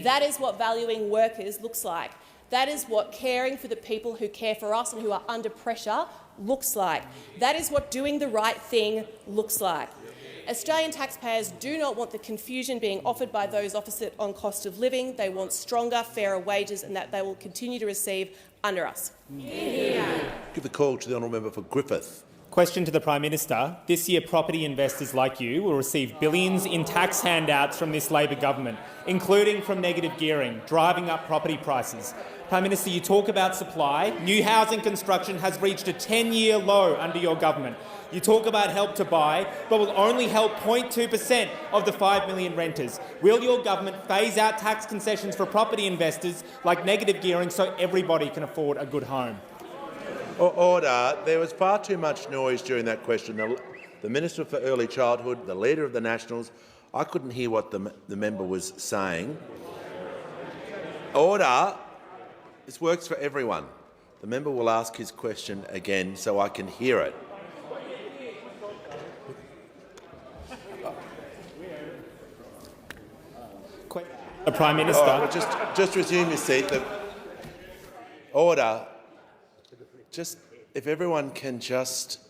That is what valuing workers looks like. That is what caring for the people who care for us and who are under pressure looks like. That is what doing the right thing looks like. Australian taxpayers do not want the confusion being offered by those opposite on cost of living. They want stronger, fairer wages, and that they will continue to receive under us. Give the call to the honourable member for Griffith. Question to the Prime Minister. This year, property investors like you will receive billions in tax handouts from this Labor government, including from negative gearing, driving up property prices. Prime Minister, you talk about supply. New housing construction has reached a 10-year low under your government. You talk about help to buy, but will only help 0.2% of the 5 million renters. Will your government phase out tax concessions for property investors like negative gearing so everybody can afford a good home? Order. There was far too much noise during that question. The Minister for Early Childhood, the Leader of the Nationals, I couldn't hear what the member was saying. Order. This works for everyone. The member will ask his question again so I can hear it. The Prime Minister. Well, just resume your seat. Order. If everyone can just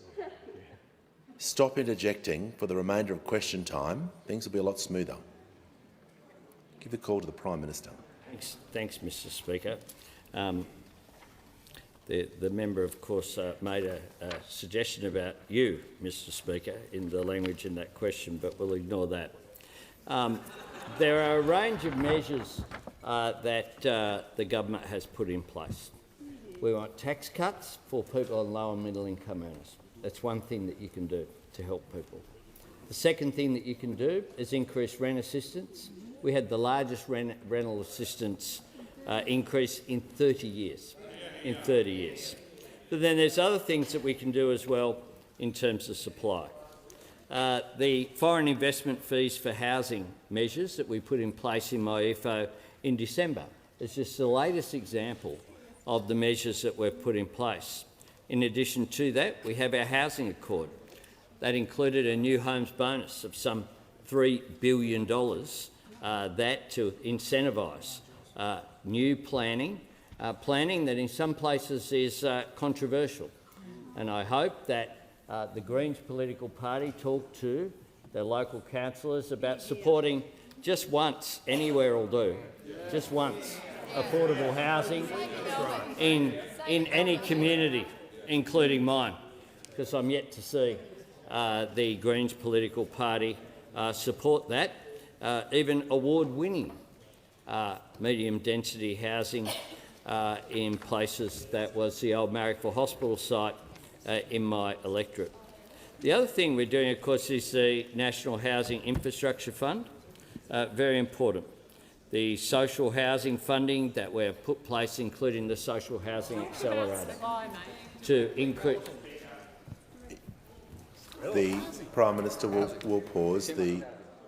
stop interjecting for the remainder of question time, things will be a lot smoother. Give the call to the Prime Minister. Thanks, Mr. Speaker. The member, of course, made a suggestion about you, Mr. Speaker, in the language in that question, but we'll ignore that. There are a range of measures that the government has put in place. We want tax cuts for people on low and middle income earners. That's one thing that you can do to help people. The second thing that you can do is increase rent assistance. We had the largest rental assistance increase in 30 years. But then there's other things that we can do as well in terms of supply. The foreign investment fees for housing measures that we put in place in my EFO in December is just the latest example of the measures that we've put in place. In addition to that, we have our housing accord. That included a new homes bonus of some $3 billion that to incentivise new planning that in some places is controversial. And I hope that the Greens political party talk to their local councillors about supporting just once, anywhere will do, just once, affordable housing in any community, including mine, because I'm yet to see the Greens political party support that. Even award-winning medium-density housing in places that was the old Marrickville Hospital site in my electorate. The other thing we're doing, of course, is the National Housing Infrastructure Fund. Very important. The social housing funding that we've put in place, including the Social Housing Accelerator, to increase. The Prime Minister will pause. The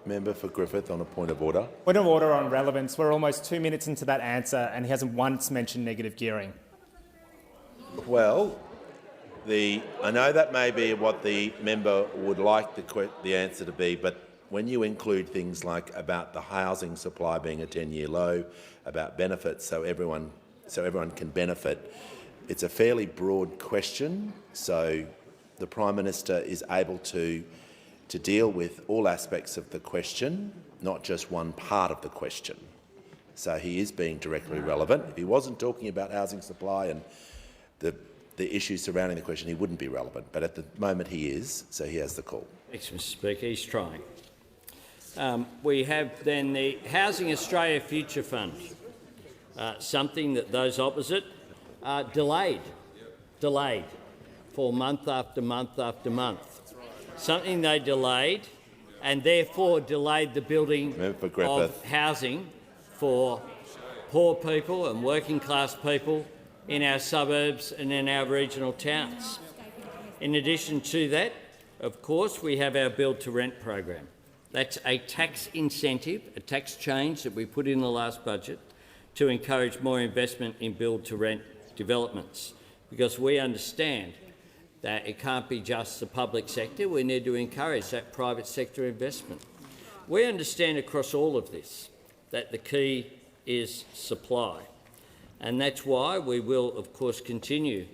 member for Griffith on a point of order. Point of order on relevance. We're almost 2 minutes into that answer and he hasn't once mentioned negative gearing. Well, I know that may be what the member would like the answer to be, but when you include things like about the housing supply being a 10-year low, about benefits so everyone can benefit, it's a fairly broad question, so the Prime Minister is able to deal with all aspects of the question, not just one part of the question. So he is being directly relevant. If he wasn't talking about housing supply and the the issues surrounding the question, he wouldn't be relevant. But at the moment he is, so he has the call. Thanks, Mr Speaker. He's trying. We have then the Housing Australia Future Fund, something that those opposite delayed for month after month after month. Something they delayed and therefore delayed the building of housing for poor people and working class people in our suburbs and in our regional towns. In addition to that, of course, we have our Build to Rent program. That's a tax incentive, a tax change that we put in the last budget to encourage more investment in Build to Rent developments, because we understand that it can't be just the public sector. We need to encourage that private sector investment. We understand across all of this that the key is supply, and that's why we will, of course, continue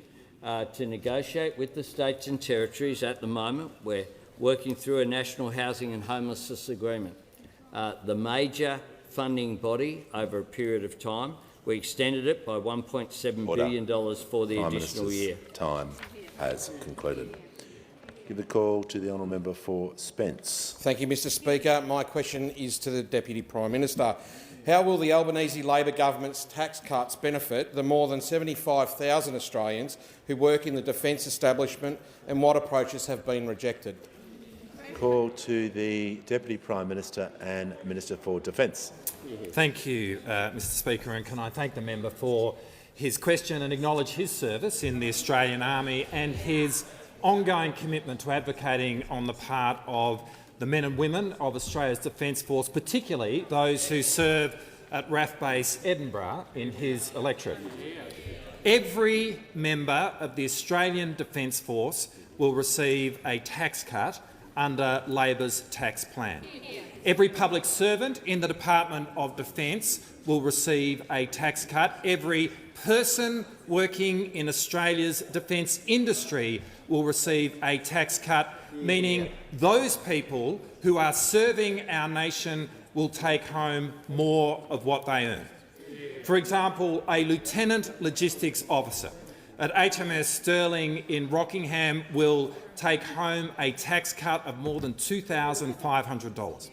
to negotiate with the states and territories. At the moment, we're working through a National Housing and Homelessness Agreement, the major funding body over a period of time. We extended it by $1.7 billion for the additional year. Time has concluded. Give the call to the honourable member for Spence. Thank you, Mr Speaker. My question is to the Deputy Prime Minister. How will the Albanese Labor government's tax cuts benefit the more than 75,000 Australians who work in the defence establishment, and what approaches have been rejected? Call to the Deputy Prime Minister and Minister for Defence. Thank you, Mr Speaker, and can I thank the member for his question and acknowledge his service in the Australian Army and his ongoing commitment to advocating on the part of the men and women of Australia's Defence Force, particularly those who serve at RAF Base Edinburgh in his electorate. Every member of the Australian Defence Force will receive a tax cut under Labor's tax plan. Every public servant in the Department of Defence will receive a tax cut. Every person working in Australia's defence industry will receive a tax cut, meaning those people who are serving our nation will take home more of what they earn. For example, a Lieutenant Logistics Officer at HMS Stirling in Rockingham will take home a tax cut of more than $2,500.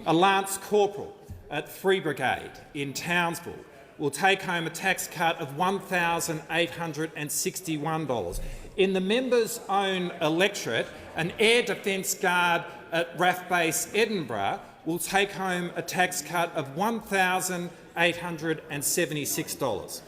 A Lance Corporal at Free Brigade in Townsville will take home a tax cut of $1,861. In the member's own electorate, an Air Defence Guard at RAF Base Edinburgh will take home a tax cut of $1,876.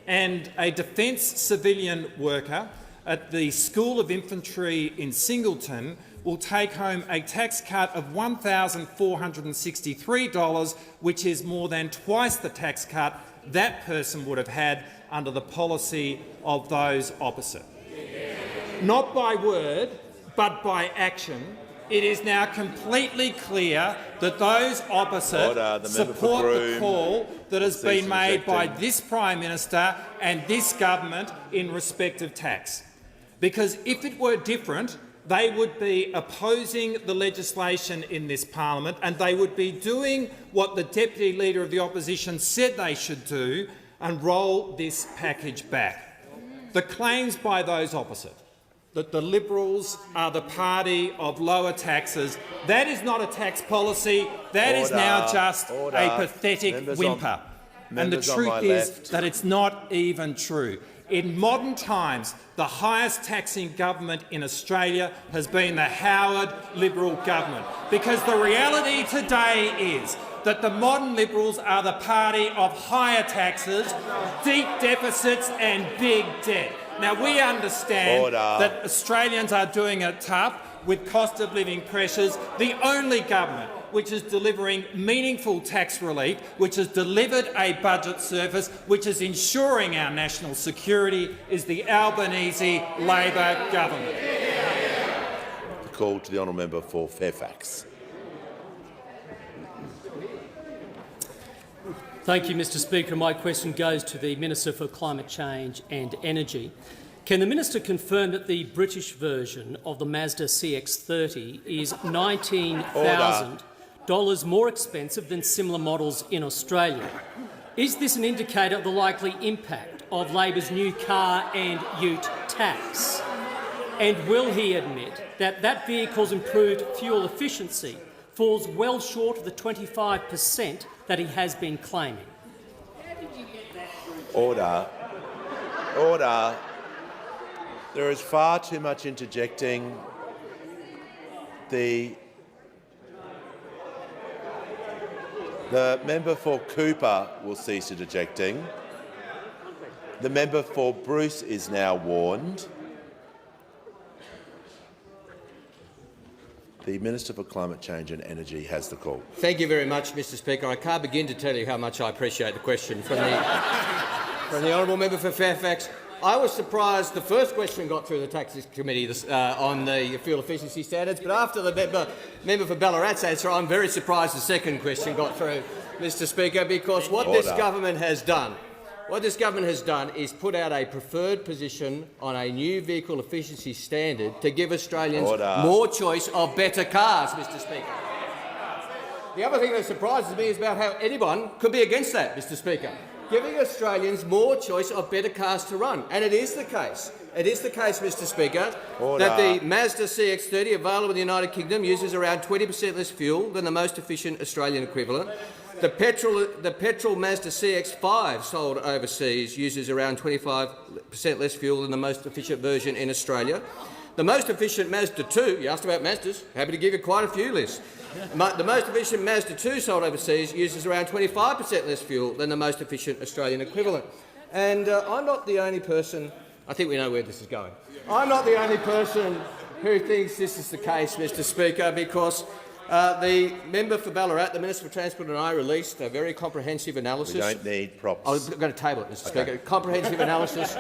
And a Defence civilian worker at the School of Infantry in Singleton will take home a tax cut of $1,463, which is more than twice the tax cut that person would have had under the policy of those opposite. Not by word, but by action, it is now completely clear that those opposite support the call that has been made by this Prime Minister and this government in respect of tax. Because if it were different, they would be opposing the legislation in this parliament, and they would be doing what the Deputy Leader of the Opposition said they should do and roll this package back. The claims by those opposite that the Liberals are the party of lower taxes, that is not a tax policy, that is now just a pathetic whimper. And the truth is that it's not even true. In modern times, the highest taxing government in Australia has been the Howard Liberal government, because the reality today is that the modern Liberals are the party of higher taxes, deep deficits and big debt. Now, we understand that Australians are doing it tough with cost of living pressures. The only government which is delivering meaningful tax relief, which has delivered a budget surplus, which is ensuring our national security, is the Albanese Labor government. The call to the honourable member for Fairfax. Thank you, Mr Speaker. My question goes to the Minister for Climate Change and Energy. Can the minister confirm that the British version of the Mazda CX-30 is $19,000 more expensive than similar models in Australia? Is this an indicator of the likely impact of Labor's new car and ute tax? And will he admit that that vehicle's improved fuel efficiency falls well short of the 25% that he has been claiming? Order. Order. There is far too much interjecting. The member for Cooper will cease interjecting. The member for Bruce is now warned. The Minister for Climate Change and Energy has the call. Thank you very much, Mr Speaker. I can't begin to tell you how much I appreciate the question from the honourable member for Fairfax. I was surprised the first question got through the Taxes Committee on the fuel efficiency standards, but after the member for Ballarat's answer, I'm very surprised the second question got through, Mr Speaker, because what this government has done is put out a preferred position on a new vehicle efficiency standard to give Australians more choice of better cars, Mr Speaker. The other thing that surprises me is about how anyone could be against that, Mr Speaker. Giving Australians more choice of better cars to run. And it is the case. It is the case, Mr Speaker, that the Mazda CX-30 available in the United Kingdom uses around 20% less fuel than the most efficient Australian equivalent. The petrol Mazda CX-5 sold overseas uses around 25% less fuel than the most efficient version in Australia. The most efficient Mazda 2, you asked about Mazdas, happy to give you quite a few lists. The most efficient Mazda 2 sold overseas uses around 25% less fuel than the most efficient Australian equivalent. And I'm not the only person, I think we know where this is going. I'm not the only person who thinks this is the case, Mr Speaker, because the member for Ballarat, the Minister for Transport and I released a very comprehensive analysis. We don't need props. I was going to table it, Mr Speaker. Comprehensive analysis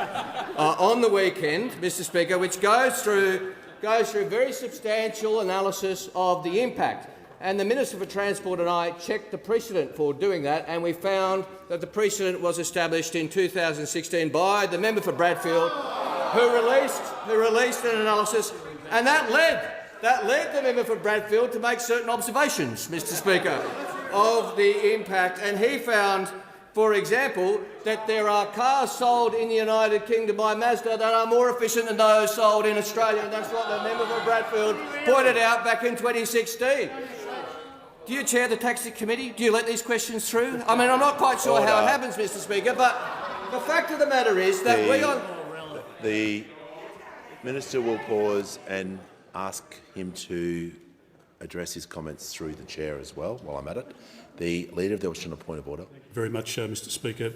on the weekend, Mr Speaker, which goes through very substantial analysis of the impact. And the Minister for Transport and I checked the precedent for doing that, and we found that the precedent was established in 2016 by the member for Bradfield, who released an analysis, and that led the member for Bradfield to make certain observations, Mr Speaker, of the impact. And he found, for example, that there are cars sold in the United Kingdom by Mazda that are more efficient than those sold in Australia, and that's what the member for Bradfield pointed out back in 2016. Do you chair the Taxes Committee? Do you let these questions through? I mean, I'm not quite sure how it happens, Mr Speaker, but the fact of the matter is that the Minister will pause and ask him to address his comments through the chair as well while I'm at it. The Leader of the Opposition, a point of order. Very much, Mr Speaker.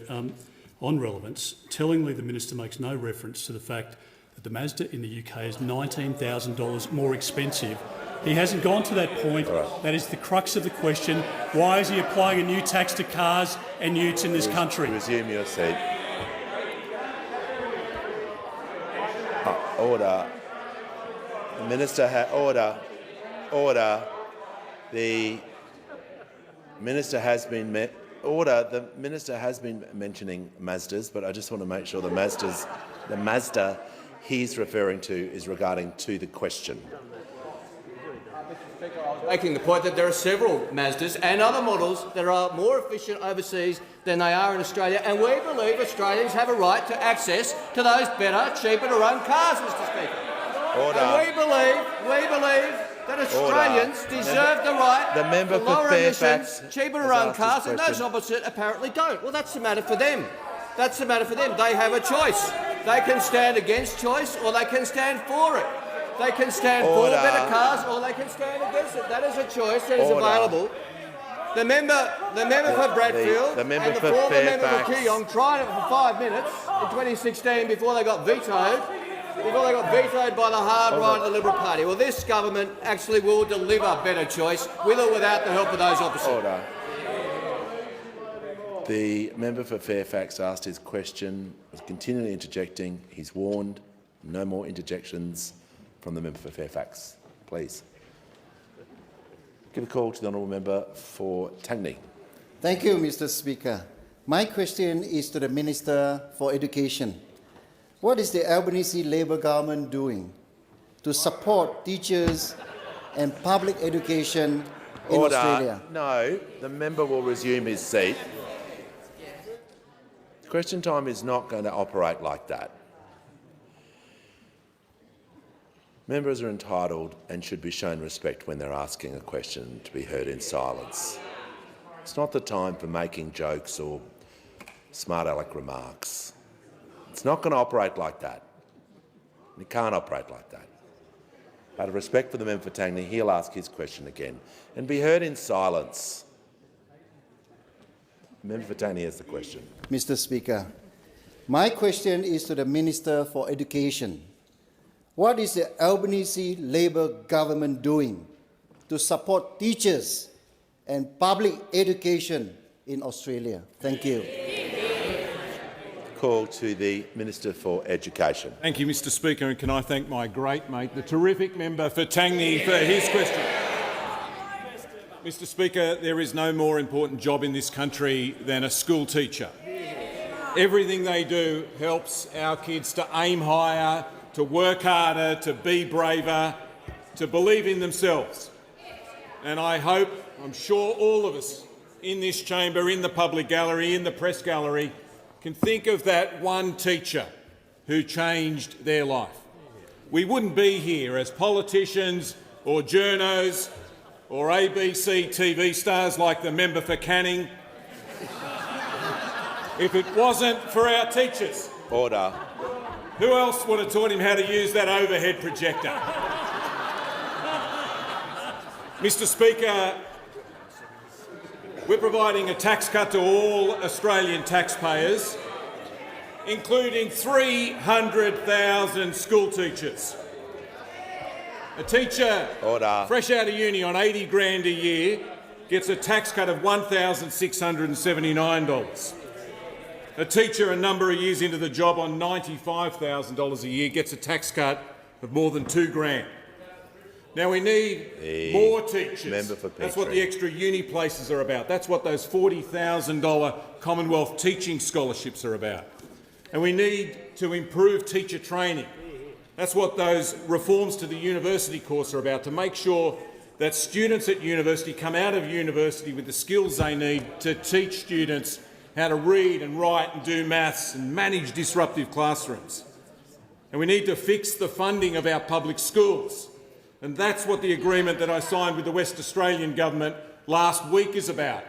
On relevance, tellingly the minister makes no reference to the fact that the Mazda in the UK is $19,000 more expensive. He hasn't gone to that point. That is the crux of the question. Why is he applying a new tax to cars and utes in this country? Resume your seat. Order. The Minister order. The Minister has been The Minister has been mentioning Mazdas, but I just want to make sure the Mazda he's referring to is regarding to the question. Making the point that there are several Mazdas and other models that are more efficient overseas than they are in Australia, and we believe Australians have a right to access to those better, cheaper to run cars, Mr Speaker. Order. And we believe that Australians deserve the right to lower emissions, cheaper to run cars, and those opposite apparently don't. Well, that's the matter for them. That's the matter for them. They have a choice. They can stand against choice or they can stand for it. They can stand for better cars or they can stand against it. That is a choice that is available. The member for Bradfield and the former member for Keong tried it for 5 minutes in 2016 before they got vetoed. By the hard right of the Liberal Party. Well, this government actually will deliver better choice with or without the help of those opposite. The member for Fairfax asked his question, was continually interjecting. He's warned. No more interjections from the member for Fairfax. Please. Give a call to the honourable member for Tangney. Thank you, Mr Speaker. My question is to the Minister for Education. What is the Albanese Labor government doing to support teachers and public education in Australia? No, the member will resume his seat. Question time is not going to operate like that. Members are entitled and should be shown respect when they're asking a question to be heard in silence. It's not the time for making jokes or smart-aleck remarks. It's not going to operate like that. It can't operate like that. Out of respect for the member for Tangney, he'll ask his question again and be heard in silence. The member for Tangney has the question. Mr. Speaker, my question is to the Minister for Education. What is the Albanese Labor government doing to support teachers and public education in Australia? Thank you. Call to the Minister for Education. Thank you, Mr. Speaker, and can I thank my great mate, the terrific member for Tangney, for his question. Mr. Speaker, there is no more important job in this country than a school teacher. Everything they do helps our kids to aim higher, to work harder, to be braver, to believe in themselves. And I hope, I'm sure all of us in this chamber, in the public gallery, in the press gallery, can think of that one teacher who changed their life. We wouldn't be here as politicians or journos or ABC TV stars like the member for Canning if it wasn't for our teachers. Order. Who else would have taught him how to use that overhead projector? Mr. Speaker, we're providing a tax cut to all Australian taxpayers, including 300,000 school teachers. A teacher fresh out of uni on $80,000 a year gets a tax cut of $1,679. A teacher a number of years into the job on $95,000 a year gets a tax cut of more than $2,000. Now, we need more teachers. That's what the extra uni places are about. That's what those $40,000 Commonwealth teaching scholarships are about. And we need to improve teacher training. That's what those reforms to the university course are about, to make sure that students at university come out of university with the skills they need to teach students how to read and write and do maths and manage disruptive classrooms. And we need to fix the funding of our public schools. And that's what the agreement that I signed with the West Australian government last week is about,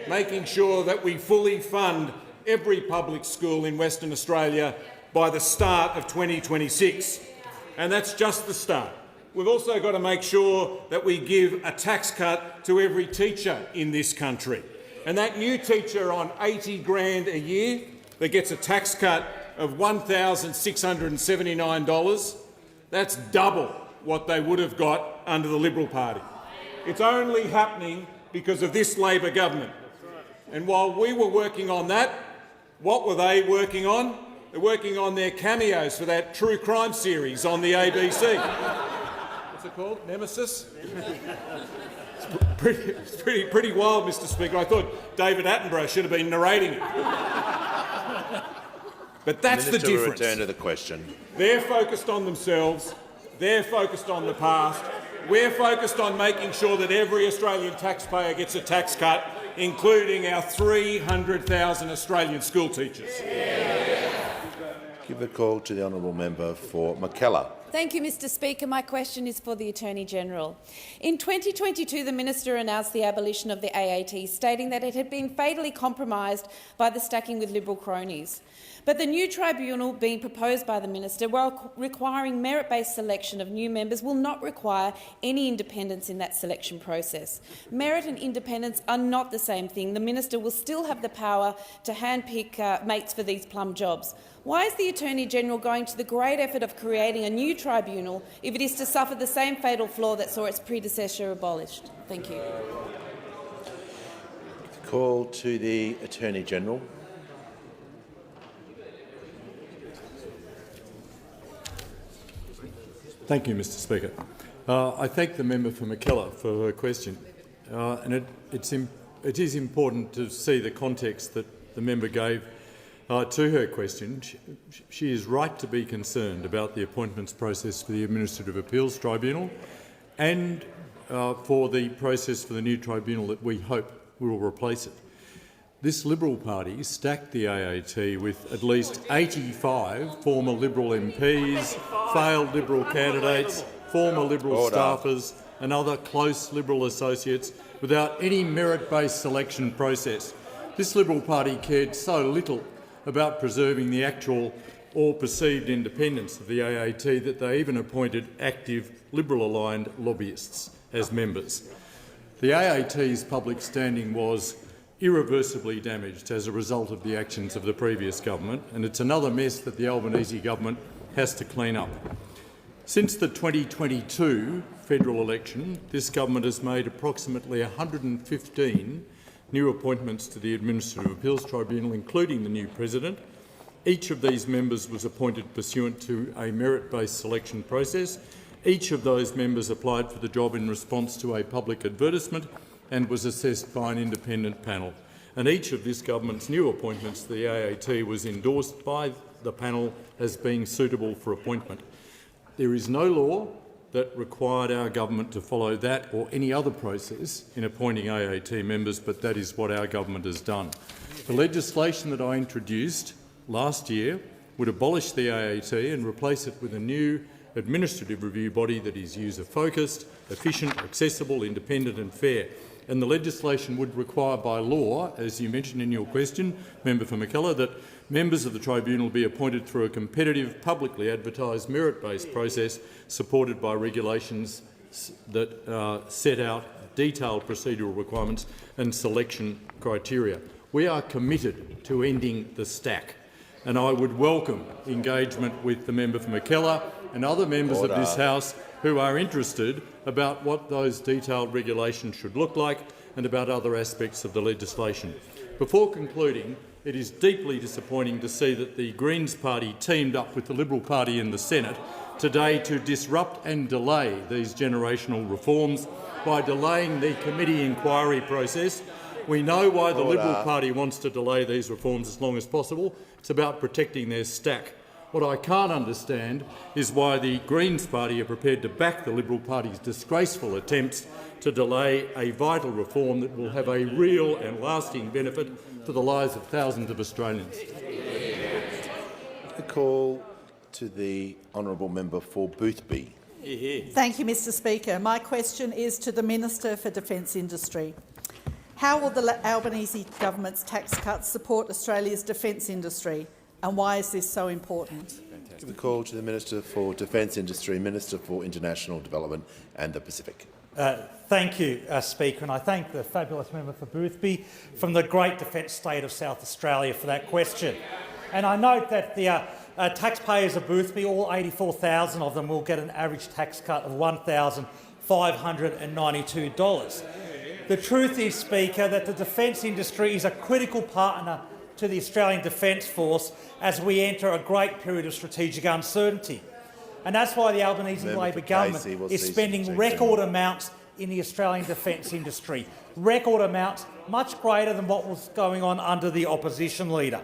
making sure that we fully fund every public school in Western Australia by the start of 2026. And that's just the start. We've also got to make sure that we give a tax cut to every teacher in this country. And that new teacher on $80,000 a year that gets a tax cut of $1,679, that's double what they would have got under the Liberal Party. It's only happening because of this Labor government. And while we were working on that, what were they working on? They're working on their cameos for that true crime series on the ABC. What's it called? Nemesis? It's pretty wild, Mr. Speaker. I thought David Attenborough should have been narrating it. But that's the difference. Return to the question. They're focused on themselves. They're focused on the past. We're focused on making sure that every Australian taxpayer gets a tax cut, including our 300,000 Australian school teachers. Give a call to the honourable member for Mackellar. Thank you, Mr. Speaker. My question is for the Attorney-General. In 2022, the Minister announced the abolition of the AAT, stating that it had been fatally compromised by the stacking with Liberal cronies. But the new tribunal being proposed by the Minister, while requiring merit-based selection of new members, will not require any independence in that selection process. Merit and independence are not the same thing. The Minister will still have the power to handpick mates for these plum jobs. Why is the Attorney-General going to the great effort of creating a new tribunal if it is to suffer the same fatal flaw that saw its predecessor abolished? Thank you. Call to the Attorney-General. Thank you, Mr. Speaker. I thank the member for Mackellar for her question. And it is important to see the context that the member gave to her question. She is right to be concerned about the appointments process for the Administrative Appeals Tribunal and for the process for the new tribunal that we hope will replace it. This Liberal Party stacked the AAT with at least 85 former Liberal MPs, failed Liberal candidates former Liberal staffers and other close Liberal associates without any merit-based selection process. This Liberal Party cared so little about preserving the actual or perceived independence of the AAT that they even appointed active Liberal-aligned lobbyists as members. The AAT's public standing was irreversibly damaged as a result of the actions of the previous government, and it's another mess that the Albanese government has to clean up. Since the 2022 federal election, this government has made approximately 115 new appointments to the Administrative Appeals Tribunal, including the new president. Each of these members was appointed pursuant to a merit-based selection process. Each of those members applied for the job in response to a public advertisement and was assessed by an independent panel. And each of this government's new appointments to the AAT was endorsed by the panel as being suitable for appointment. There is no law that required our government to follow that or any other process in appointing AAT members, but that is what our government has done. The legislation that I introduced last year would abolish the AAT and replace it with a new administrative review body that is user-focused, efficient, accessible, independent and fair. And the legislation would require by law, as you mentioned in your question, Member for Mackellar, that members of the tribunal be appointed through a competitive, publicly advertised, merit-based process supported by regulations that set out detailed procedural requirements and selection criteria. We are committed to ending the stack, and I would welcome engagement with the member for Mackellar and other members of this House who are interested about what those detailed regulations should look like and about other aspects of the legislation. Before concluding, it is deeply disappointing to see that the Greens Party teamed up with the Liberal Party in the Senate today to disrupt and delay these generational reforms by delaying the committee inquiry process. We know why the Liberal Party wants to delay these reforms as long as possible. It's about protecting their stack. What I can't understand is why the Greens Party are prepared to back the Liberal Party's disgraceful attempts to delay a vital reform that will have a real and lasting benefit for the lives of thousands of Australians. A call to the honourable member for Boothby. Thank you, Mr Speaker. My question is to the Minister for Defence Industry. How will the Albanese government's tax cuts support Australia's defence industry, and why is this so important? The call to the Minister for Defence Industry, Minister for International Development and the Pacific. Thank you, Speaker, and I thank the fabulous member for Boothby from the great defence state of South Australia for that question. And I note that the taxpayers of Boothby, all 84,000 of them, will get an average tax cut of $1,592. The truth is, Speaker, that the defence industry is a critical partner to the Australian Defence Force as we enter a great period of strategic uncertainty. And that's why the Albanese Labor government is spending record amounts in the Australian defence industry, record amounts much greater than what was going on under the opposition leader.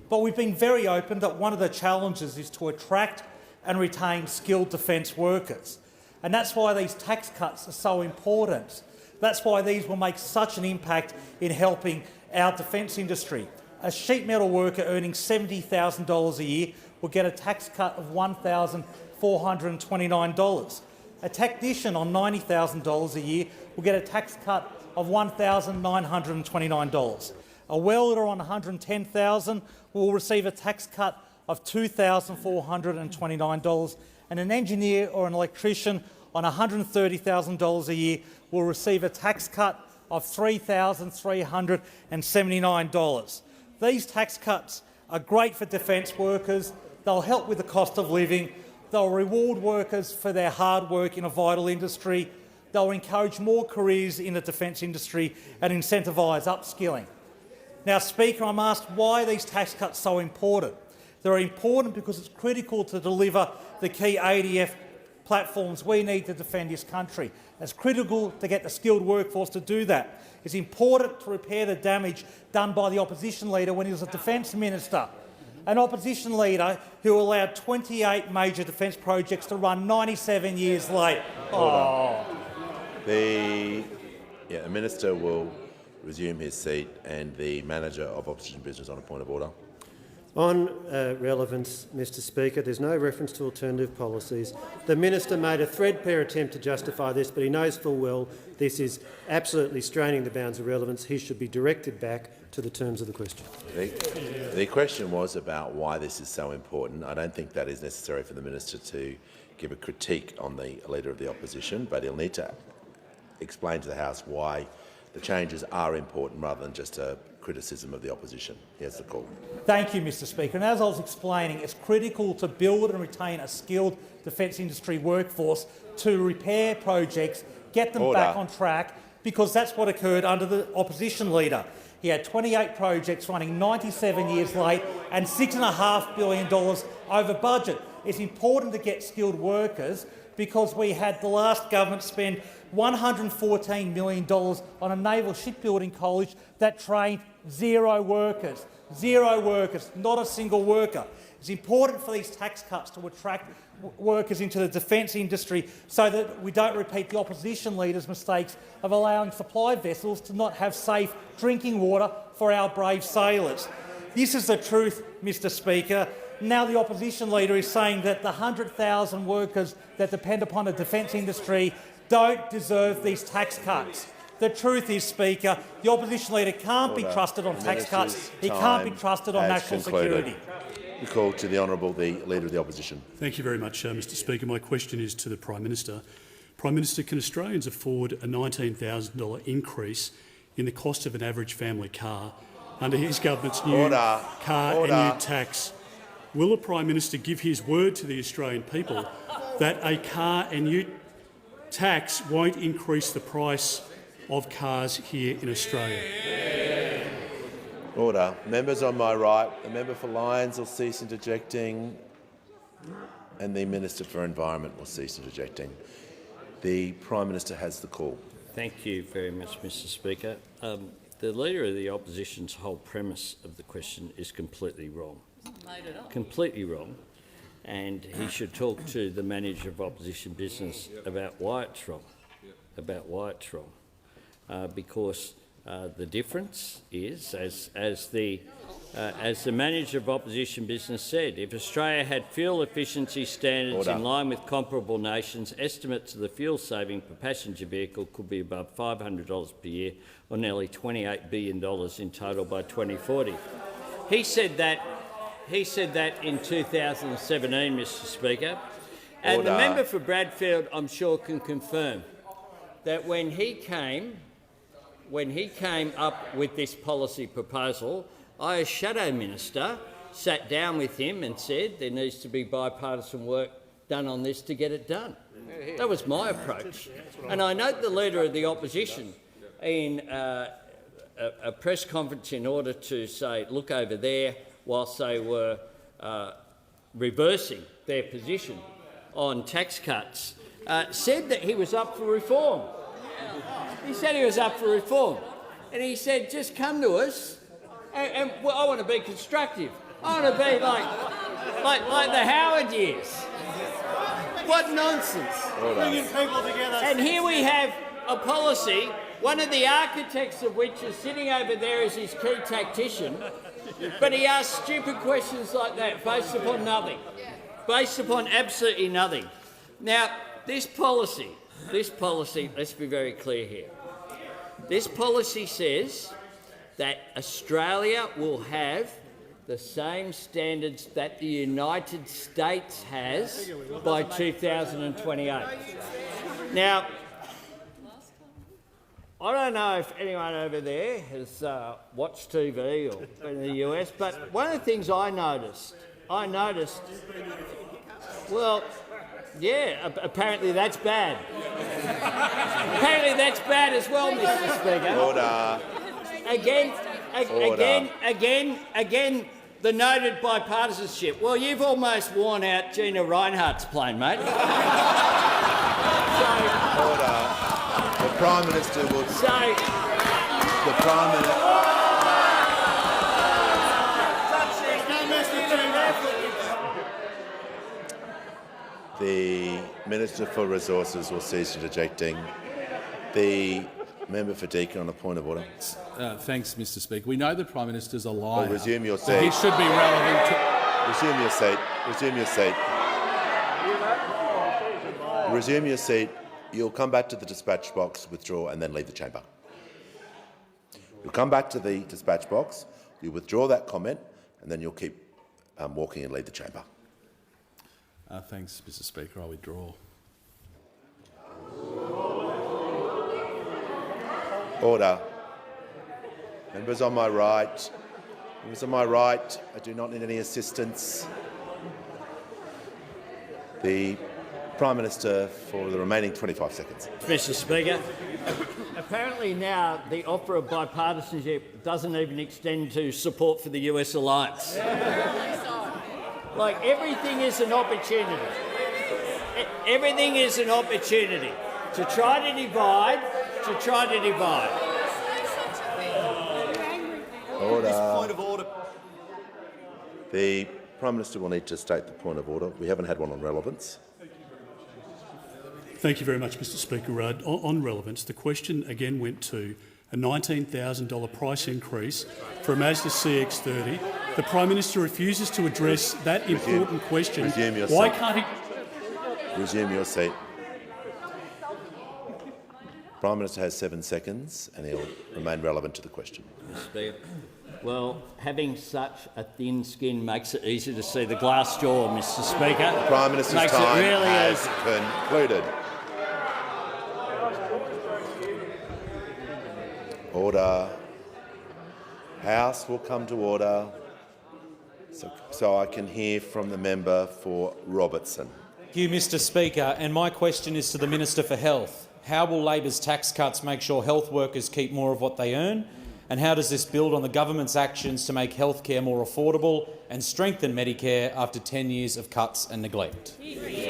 But we've been very open that one of the challenges is to attract and retain skilled defence workers. And that's why these tax cuts are so important. That's why these will make such an impact in helping our defence industry. A sheet metal worker earning $70,000 a year will get a tax cut of $1,429. A technician on $90,000 a year will get a tax cut of $1,929. A welder on $110,000 will receive a tax cut of $2,429, and an engineer or an electrician on $130,000 a year will receive a tax cut of $3,379. These tax cuts are great for defence workers. They'll help with the cost of living. They'll reward workers for their hard work in a vital industry. They'll encourage more careers in the defence industry and incentivise upskilling. Now, Speaker, I'm asked why are these tax cuts so important? They're important because it's critical to deliver the key ADF platforms we need to defend this country. It's critical to get the skilled workforce to do that. It's important to repair the damage done by the opposition leader when he was a defence minister. An opposition leader who allowed 28 major defence projects to run 97 years late. The Minister will resume his seat, and the Manager of Opposition Business on a point of order. On relevance, Mr Speaker, there's no reference to alternative policies. The minister made a threadbare attempt to justify this, but he knows full well this is absolutely straining the bounds of relevance. He should be directed back to the terms of the question. The question was about why this is so important. I don't think that is necessary for the minister to give a critique on the Leader of the Opposition, but he'll need to explain to the House why the changes are important rather than just a criticism of the opposition. He has the call. Thank you, Mr Speaker. And as I was explaining, it's critical to build and retain a skilled defence industry workforce to repair projects, get them back on track, because that's what occurred under the opposition leader. He had 28 projects running 97 years late and $6.5 billion over budget. It's important to get skilled workers because we had the last government spend $114 million on a naval shipbuilding college that trained zero workers, not a single worker. It's important for these tax cuts to attract workers into the defence industry so that we don't repeat the opposition leader's mistakes of allowing supply vessels to not have safe drinking water for our brave sailors. This is the truth, Mr Speaker. Now the opposition leader is saying that the 100,000 workers that depend upon the defence industry don't deserve these tax cuts. The truth is, Speaker, the opposition leader can't be trusted on tax cuts. He can't be trusted on national security. The call to the Honourable the Leader of the Opposition. Thank you very much, Mr Speaker. My question is to the Prime Minister. Prime Minister, can Australians afford a $19,000 increase in the cost of an average family car under his government's new car and new tax? Will the Prime Minister give his word to the Australian people that a car and new tax won't increase the price of cars here in Australia? Order. Members on my right, the member for Lyons will cease interjecting and the Minister for Environment will cease interjecting. The Prime Minister has the call. Thank you very much, Mr Speaker. The Leader of the Opposition's whole premise of the question is completely wrong. Made it up. Completely wrong. And he should talk to the Manager of Opposition Business about why it's wrong. Because the difference is, as the Manager of Opposition Business said, if Australia had fuel efficiency standards in line with comparable nations, estimates of the fuel saving per passenger vehicle could be above $500 per year, or nearly $28 billion in total by 2040. He said that in 2017, Mr Speaker. And the member for Bradfield, I'm sure, can confirm that when he came up with this policy proposal, I, as Shadow Minister, sat down with him and said there needs to be bipartisan work done on this to get it done. That was my approach. And I note the Leader of the Opposition in a press conference in order to say, look over there, whilst they were reversing their position on tax cuts, said that he was up for reform. He said he was up for reform. And he said, just come to us, and well, I want to be constructive. I want to be like the Howard years. What nonsense. Bringing people together. And here we have a policy, one of the architects of which is sitting over there as his key tactician, but he asks stupid questions like that based upon nothing, based upon absolutely nothing. Now, this policy, let's be very clear here. This policy says that Australia will have the same standards that the United States has by 2028. Now, I don't know if anyone over there has watched TV or been in the US, but one of the things I noticed, well, yeah, apparently that's bad. Apparently that's bad as well, Mr Speaker. Order. Again, the noted bipartisanship. Well, you've almost worn out Gina Rinehart's plane, mate. Order. The Prime Minister will... The Prime Minister... The Minister for Resources will cease interjecting. The Member for Deakin on a point of order. Thanks, Mr Speaker. We know the Prime Minister's a liar. Oh, resume your So seat. he should be relevant to... Resume your seat. Resume your seat. Resume your seat. You'll come back to the dispatch box, withdraw, and then leave the chamber. You'll come back to the dispatch box, you withdraw that comment, and then you'll keep walking and leave the chamber. Thanks, Mr Speaker. I'll withdraw. Order. Members on my right. Members on my right, I do not need any assistance. The Prime Minister for the remaining 25 seconds. Mr Speaker, apparently now the offer of bipartisanship doesn't even extend to support for the US alliance. Like, everything is an opportunity. Everything is an opportunity to try to divide, Order. Point of order. The Prime Minister will need to state the point of order. We haven't had one on relevance. Thank you very much, Mr Speaker. On relevance, the question again went to a $19,000 price increase for a Mazda CX-30. The Prime Minister refuses to address that important question. Resume your Why seat. can't he... Resume your seat. Prime Minister has 7 seconds and he'll remain relevant to the question. Mr Speaker. Well, having such a thin skin makes it easy to see the glass jaw, Mr Speaker. The Prime Minister's makes time it really has easy. concluded. Order. House will come to order so I can hear from the member for Robertson. Thank you, Mr Speaker, and my question is to the Minister for Health. How will Labor's tax cuts make sure health workers keep more of what they earn? And how does this build on the government's actions to make healthcare more affordable and strengthen Medicare after 10 years of cuts and neglect?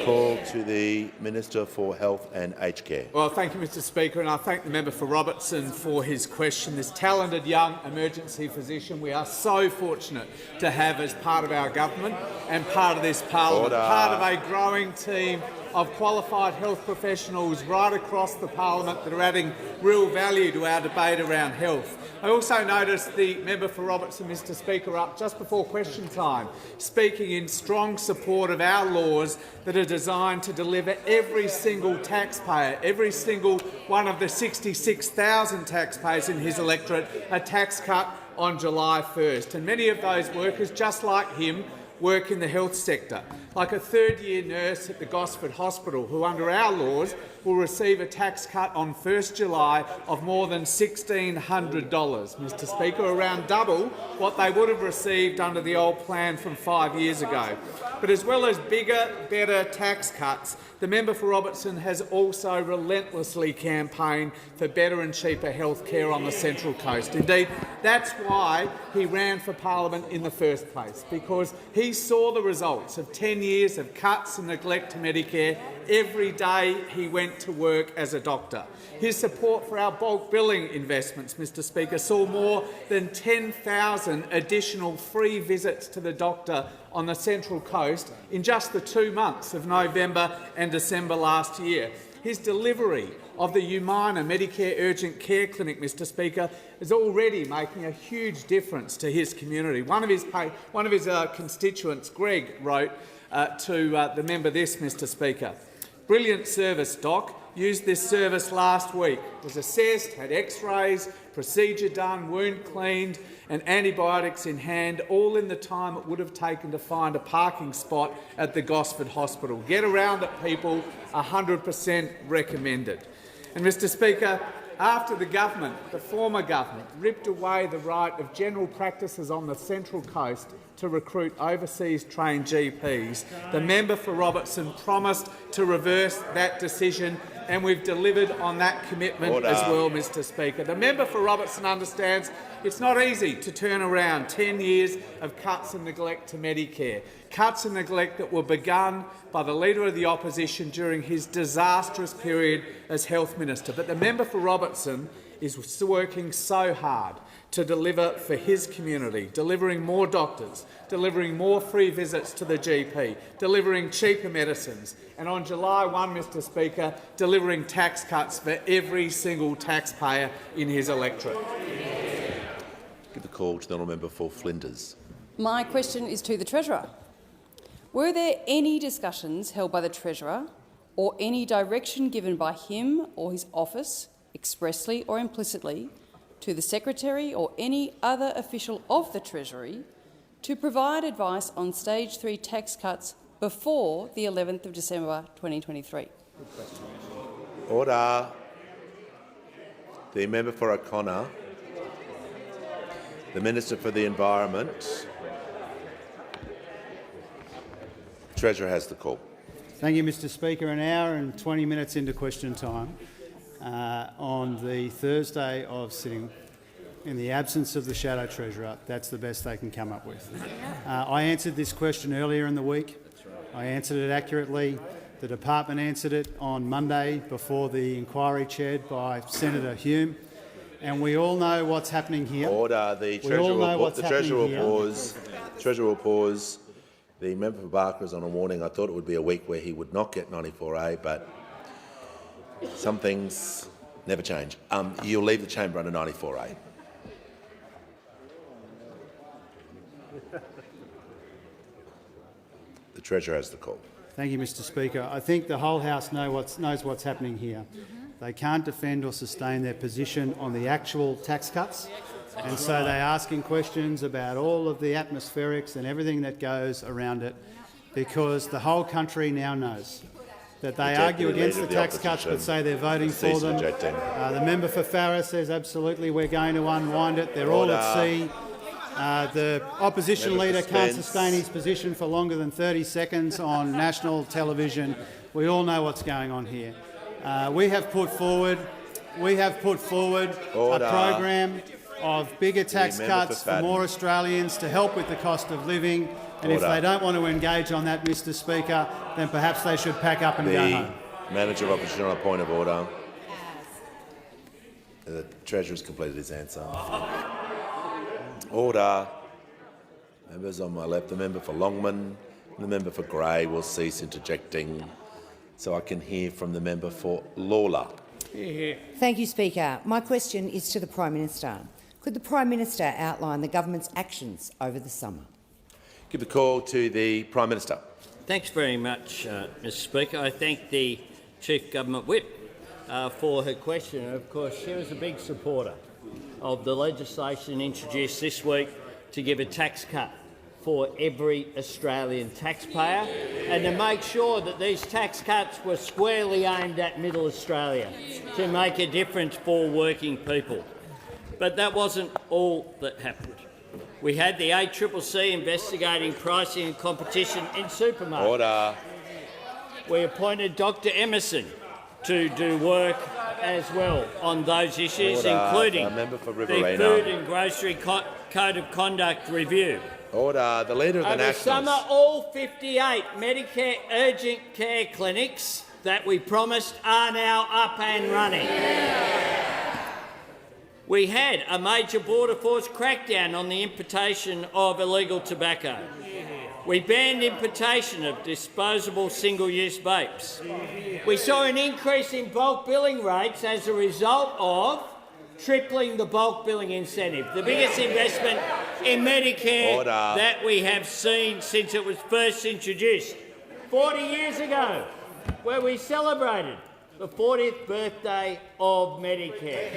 Call to the Minister for Health and Aged Care. Well, thank you, Mr Speaker, and I thank the member for Robertson for his question. This talented young emergency physician we are so fortunate to have as part of our government and part of this parliament, part of a growing team of qualified health professionals right across the parliament that are adding real value to our debate around health. I also noticed the member for Robertson, Mr Speaker, up just before question time, speaking in strong support of our laws that are designed to deliver every single taxpayer, every single one of the 66,000 taxpayers in his electorate, a tax cut on July 1st. And many of those workers, just like him, work in the health sector, like a third-year nurse at the Gosford Hospital, who under our laws will receive a tax cut on 1st July of more than $1,600, Mr Speaker, around double what they would have received under the old plan from 5 years ago. But as well as bigger, better tax cuts, the member for Robertson has also relentlessly campaigned for better and cheaper health care on the Central Coast. Indeed, that's why he ran for Parliament in the first place, because he saw the results of 10 years of cuts and neglect to Medicare every day he went to work as a doctor. His support for our bulk billing investments, Mr Speaker, saw more than 10,000 additional free visits to the doctor on the Central Coast in just the 2 months of November and December last year. His delivery of the Umina Medicare Urgent Care Clinic, Mr Speaker, is already making a huge difference to his community. One of his constituents, Greg, wrote to the member this, Mr Speaker. Brilliant service, Doc. Used this service last week. Was assessed, had x-rays, procedure done, wound cleaned and antibiotics in hand, all in the time it would have taken to find a parking spot at the Gosford Hospital. Get around it, people. 100% recommended. And, Mr Speaker, after the government, the former government, ripped away the right of general practices on the Central Coast to recruit overseas trained GPs, the member for Robertson promised to reverse that decision, and we've delivered on that commitment as well, Mr Speaker. The member for Robertson understands it's not easy to turn around 10 years of cuts and neglect to Medicare, cuts and neglect that were begun by the Leader of the Opposition during his disastrous period as Health Minister. But the member for Robertson is working so hard to deliver for his community, delivering more doctors, delivering more free visits to the GP, delivering cheaper medicines, and on July 1, Mr Speaker, delivering tax cuts for every single taxpayer in his electorate. Give the call to the honourable member for Flinders. My question is to the Treasurer. Were there any discussions held by the Treasurer or any direction given by him or his office, expressly or implicitly, to the Secretary or any other official of the Treasury to provide advice on Stage 3 tax cuts before the 11th of December 2023? Order. The member for O'Connor. The Minister for the Environment. Treasurer has the call. Thank you, Mr Speaker. An hour and 20 minutes into question time on the Thursday of sitting, in the absence of the Shadow Treasurer, that's the best they can come up with. I answered this question earlier in the week. I answered it accurately. The department answered it on Monday before the inquiry chaired by Senator Hume. And we all know what's happening here. Order. The Treasurer will pause. Treasurer will pause. The member for Barker is on a warning. I thought it would be a week where he would not get 94A, but some things never change. You'll leave the chamber under 94A. The Treasurer has the call. Thank you, Mr Speaker. I think the whole House knows what's happening here. They can't defend or sustain their position on the actual tax cuts, and so they're asking questions about all of the atmospherics and everything that goes around it, because the whole country now knows that they argue against the tax cuts but say they're voting for them. The member for Farrer says absolutely we're going to unwind it. They're all at sea. The opposition leader can't sustain his position for longer than 30 seconds on national television. We all know what's going on here. We have put forward a program of bigger tax cuts for more Australians to help with the cost of living. And if they don't want to engage on that, Mr Speaker, then perhaps they should pack up and go home. Manager of Opposition on a point of order. The Treasurer has completed his answer. Order. Members on my left, the member for Longman and the member for Grey will cease interjecting so I can hear from the member for Lawler. Thank you, Speaker. My question is to the Prime Minister. Could the Prime Minister outline the government's actions over the summer? Give the call to the Prime Minister. Thanks very much, Mr Speaker. I thank the Chief Government Whip for her question. And of course, she was a big supporter of the legislation introduced this week to give a tax cut for every Australian taxpayer and to make sure that these tax cuts were squarely aimed at Middle Australia to make a difference for working people. But that wasn't all that happened. We had the ACCC investigating pricing and competition in supermarkets. Order. We appointed Dr Emerson to do work as well on those issues, including the Food and Grocery Code of Conduct review. Order. The Leader of the Nationals. Over summer, all 58 Medicare urgent care clinics that we promised are now up and running. We had a major border force crackdown on the importation of illegal tobacco. We banned importation of disposable single-use vapes. We saw an increase in bulk billing rates as a result of tripling the bulk billing incentive, the biggest investment in Medicare that we have seen since it was first introduced 40 years ago, where we celebrated the 40th birthday of Medicare,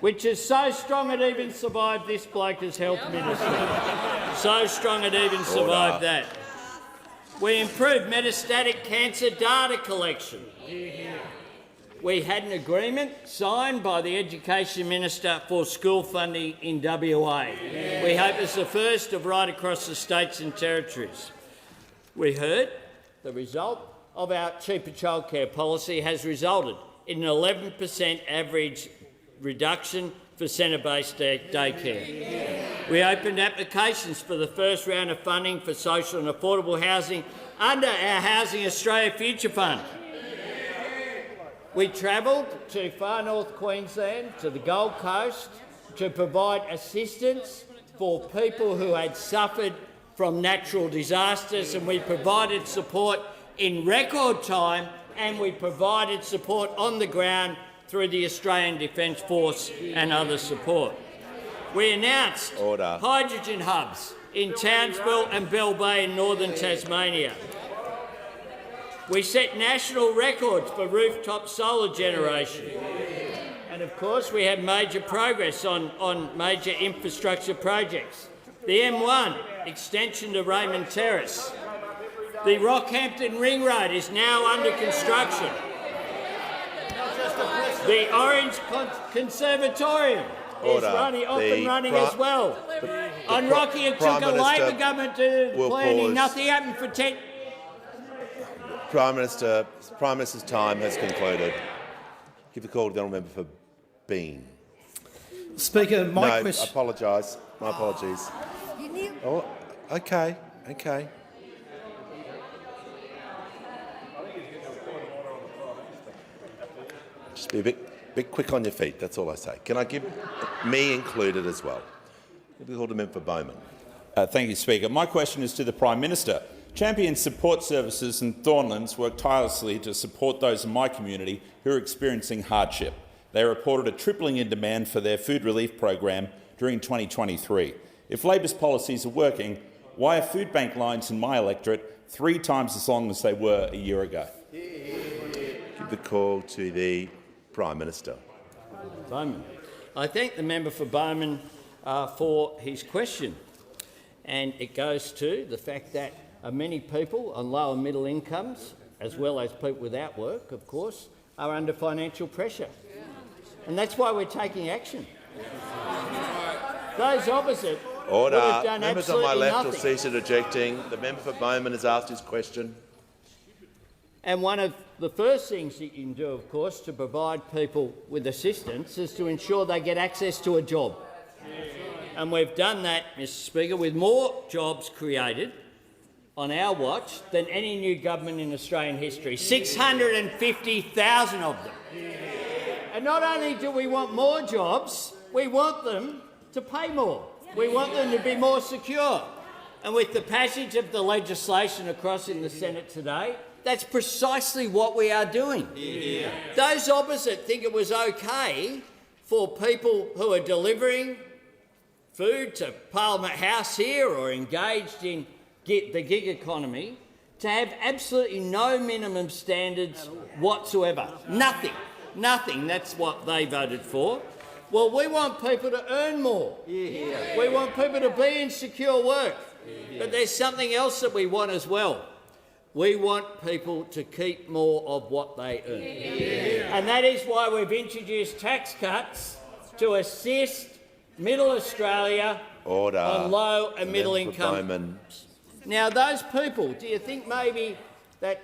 which is so strong it even survived this bloke as Health Minister. So strong it even survived that. We improved metastatic cancer data collection. We had an agreement signed by the Education Minister for school funding in WA. We hope it's the first of right across the states and territories. We heard the result of our cheaper childcare policy has resulted in an 11% average reduction for centre-based daycare. We opened applications for the first round of funding for social and affordable housing under our Housing Australia Future Fund. We travelled to far north Queensland, to the Gold Coast, to provide assistance for people who had suffered from natural disasters, and we provided support in record time, and we provided support on the ground through the Australian Defence Force and other support. We announced hydrogen hubs in Townsville and Bell Bay in northern Tasmania. We set national records for rooftop solar generation. And of course we had major progress on major infrastructure projects. The M1 extension to Raymond Terrace. The Rockhampton Ring Road is now under construction. The Orange Conservatorium is off and running as well. On Rocky, it took a Labor government to planning. Nothing happened for 10... Prime Minister's time has concluded. Give the call to the honourable member for Bean. Speaker, my question... I apologise. My apologies. Oh, okay. Just be a bit quick on your feet, that's all I say. Can I give me included as well? Give the call to the member for Bowman. Thank you, Speaker. My question is to the Prime Minister. Champion Support Services and Thornlands work tirelessly to support those in my community who are experiencing hardship. They reported a tripling in demand for their food relief program during 2023. If Labor's policies are working, why are food bank lines in my electorate 3 times as long as they were a year ago? Give the call to the Prime Minister. Bowman. I thank the member for Bowman for his question, and it goes to the fact that many people on lower middle incomes, as well as people without work, of course, are under financial pressure. And that's why we're taking action. Those opposite would have done Members on my absolutely left nothing. will cease ejecting. The member for Bowman has asked his question. And one of the first things that you can do, of course, to provide people with assistance is to ensure they get access to a job. And we've done that, Mr Speaker, with more jobs created on our watch than any new government in Australian history. 650,000 of them. And not only do we want more jobs, we want them to pay more. We want them to be more secure. And with the passage of the legislation across in the Senate today, that's precisely what we are doing. Yeah. Those opposite think it was okay for people who are delivering food to Parliament House here or engaged in the gig economy to have absolutely no minimum standards whatsoever. Nothing. That's what they voted for. Well, we want people to earn more. Yeah. We want people to be in secure work. Yeah. But there's something else that we want as well. We want people to keep more of what they earn. Yeah. And that is why we've introduced tax cuts to assist Middle Australia on low and middle income. Now, those people, do you think maybe that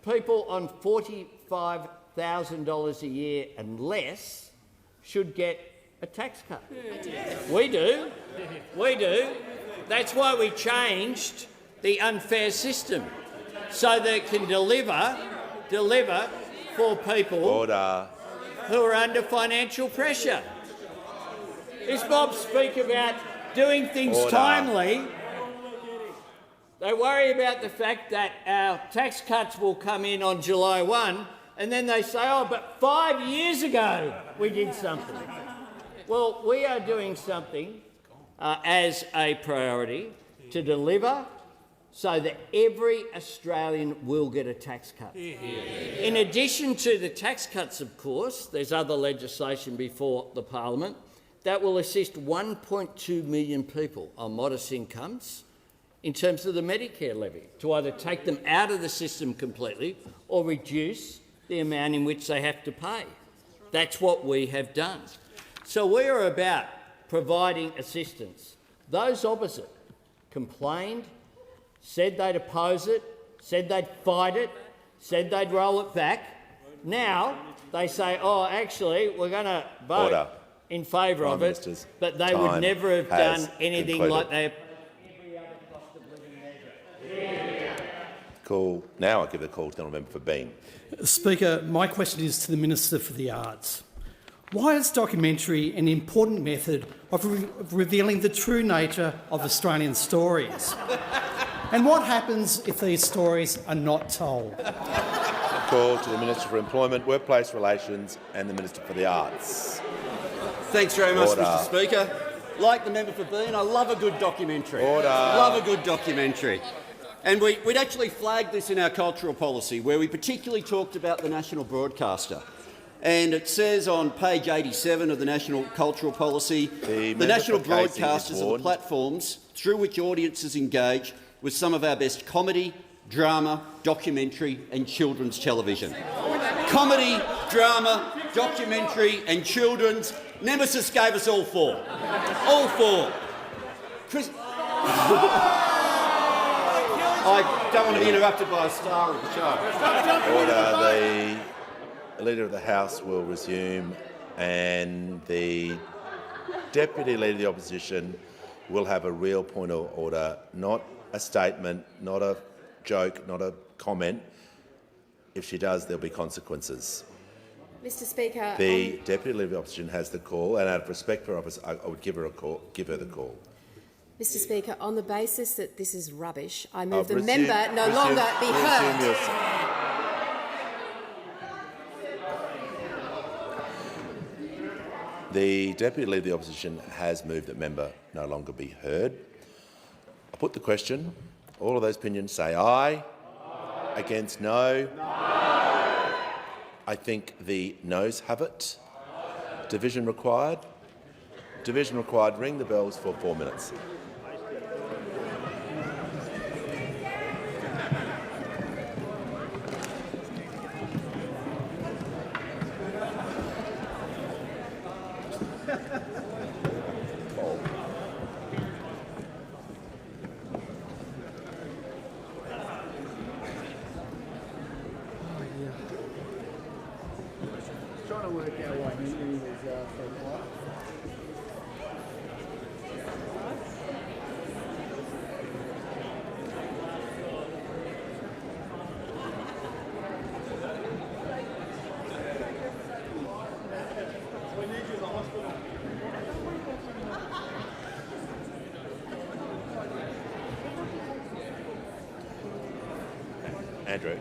people on $45,000 a year and less should get a tax cut? We do. That's why we changed the unfair system, so that it can deliver for people who are under financial pressure. This Bob speak about doing things timely. They worry about the fact that our tax cuts will come in on July 1, and then they say, oh, but 5 years ago we did something. Well, we are doing something as a priority to deliver so that every Australian will get a tax cut. In addition to the tax cuts, of course, there's other legislation before the Parliament that will assist 1.2 million people on modest incomes in terms of the Medicare levy, to either take them out of the system completely or reduce the amount in which they have to pay. That's what we have done. So we are about providing assistance. Those opposite complained, said they'd oppose it, said they'd fight it, said they'd roll it back. Now they say, oh, actually, we're going to vote in favour of it, but they would never have done anything like that. call. Now I give the call to the honourable member for Bean. Speaker, my question is to the Minister for the Arts. Why is documentary an important method of revealing the true nature of Australian stories? And what happens if these stories are not told? Call to the Minister for Employment, Workplace Relations and the Minister for the Arts. Thanks very much, Order. Mr Speaker. Like the member for Bean, I love a good documentary. Order. Love a good documentary. And we'd actually flagged this in our cultural policy, where we particularly talked about the national broadcaster. And it says on page 87 of the national cultural policy, the national broadcasters are the platforms through which audiences engage with some of our best comedy, drama, documentary and children's television. Comedy, drama, documentary and children's. Nemesis gave us all four. All four. I don't want to be interrupted by a star of the show. Order. The Leader of the House will resume and the Deputy Leader of the Opposition will have a real point of order, not a statement, not a joke, not a comment. If she does, there'll be consequences. Mr Speaker, The Deputy Leader of the Opposition has the call, and out of respect for her office, I would give her a call. Give her the call. Mr Speaker, on the basis that this is rubbish, I move the member no longer be heard. The Deputy Leader of the Opposition has moved that member no longer be heard. I put the question. All of those opinions say aye. Aye. Against no. No. I think the noes have it. Division required. Division required. Ring the bells for 4 minutes. Trying to work out why he was Andrew.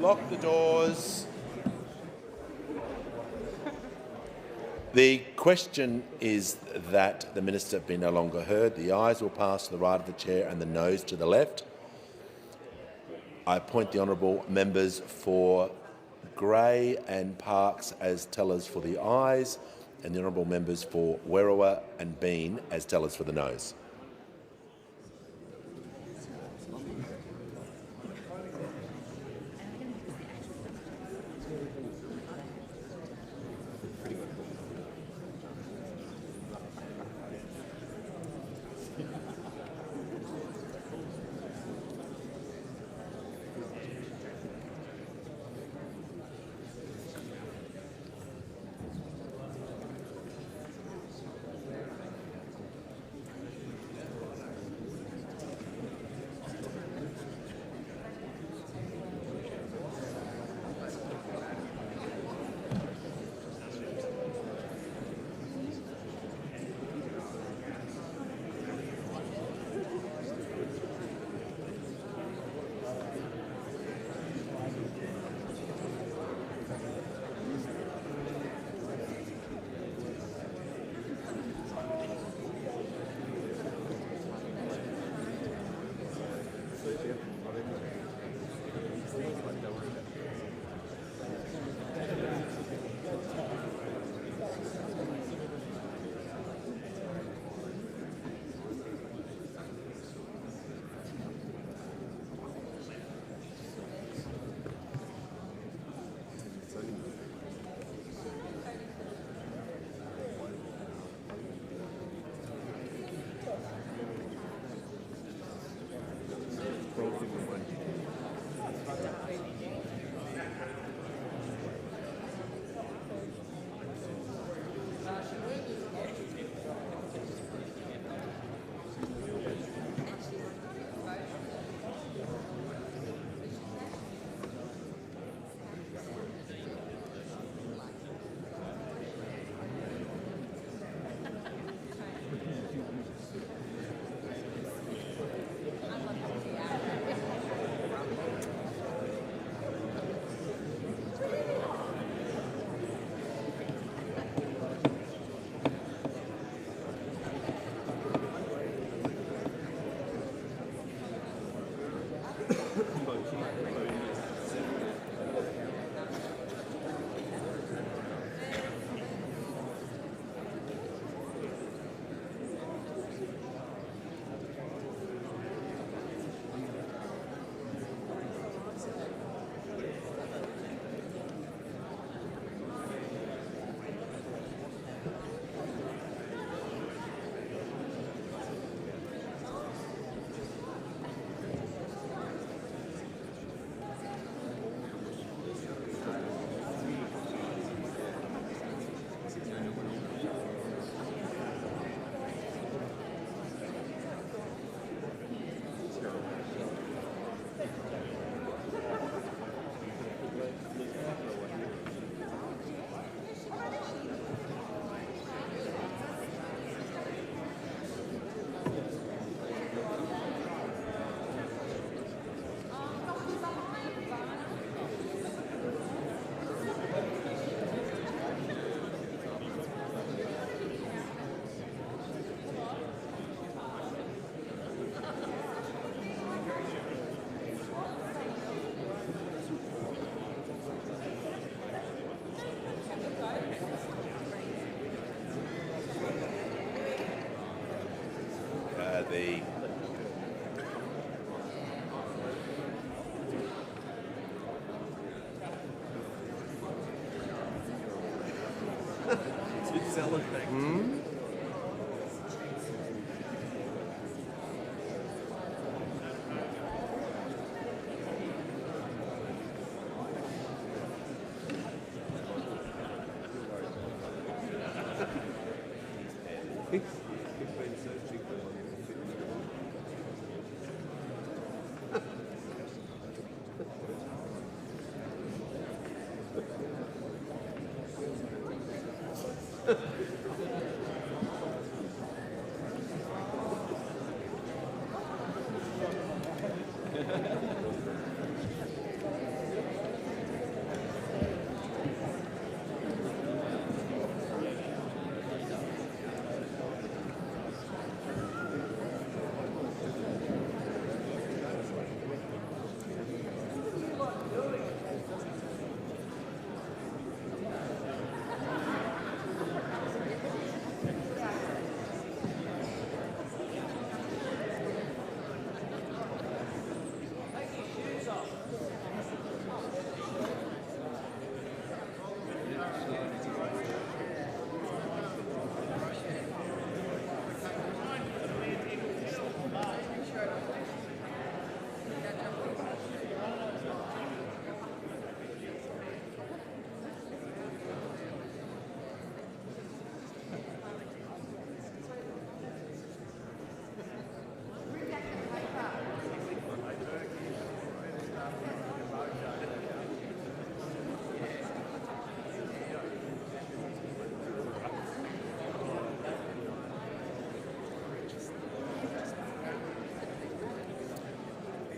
Lock the doors. The question is that the minister be no longer heard. The ayes will pass to the right of the chair and the noes to the left. I appoint the honourable members for Grey and Parkes as tellers for the ayes and the honourable members for Werriwa and Bean as tellers for the noes.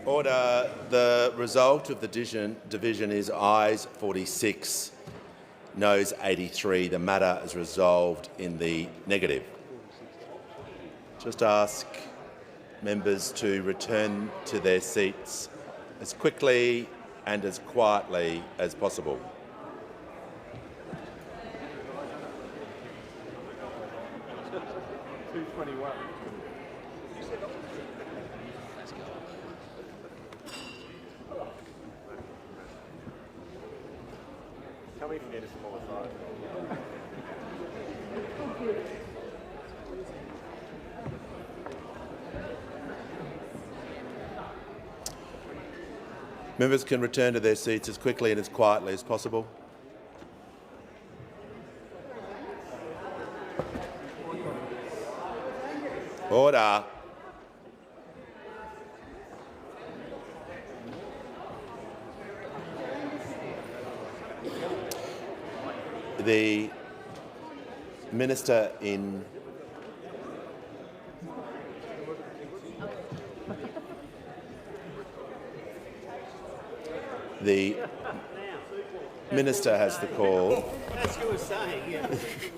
Order. The result of the division is ayes 46, noes 83. The matter is resolved in the negative. Just ask members to return to their seats as quickly and as quietly as possible. Come even get a smaller size. Members can return to their seats as quickly and as quietly as possible. Order. The Minister in The Minister has the call.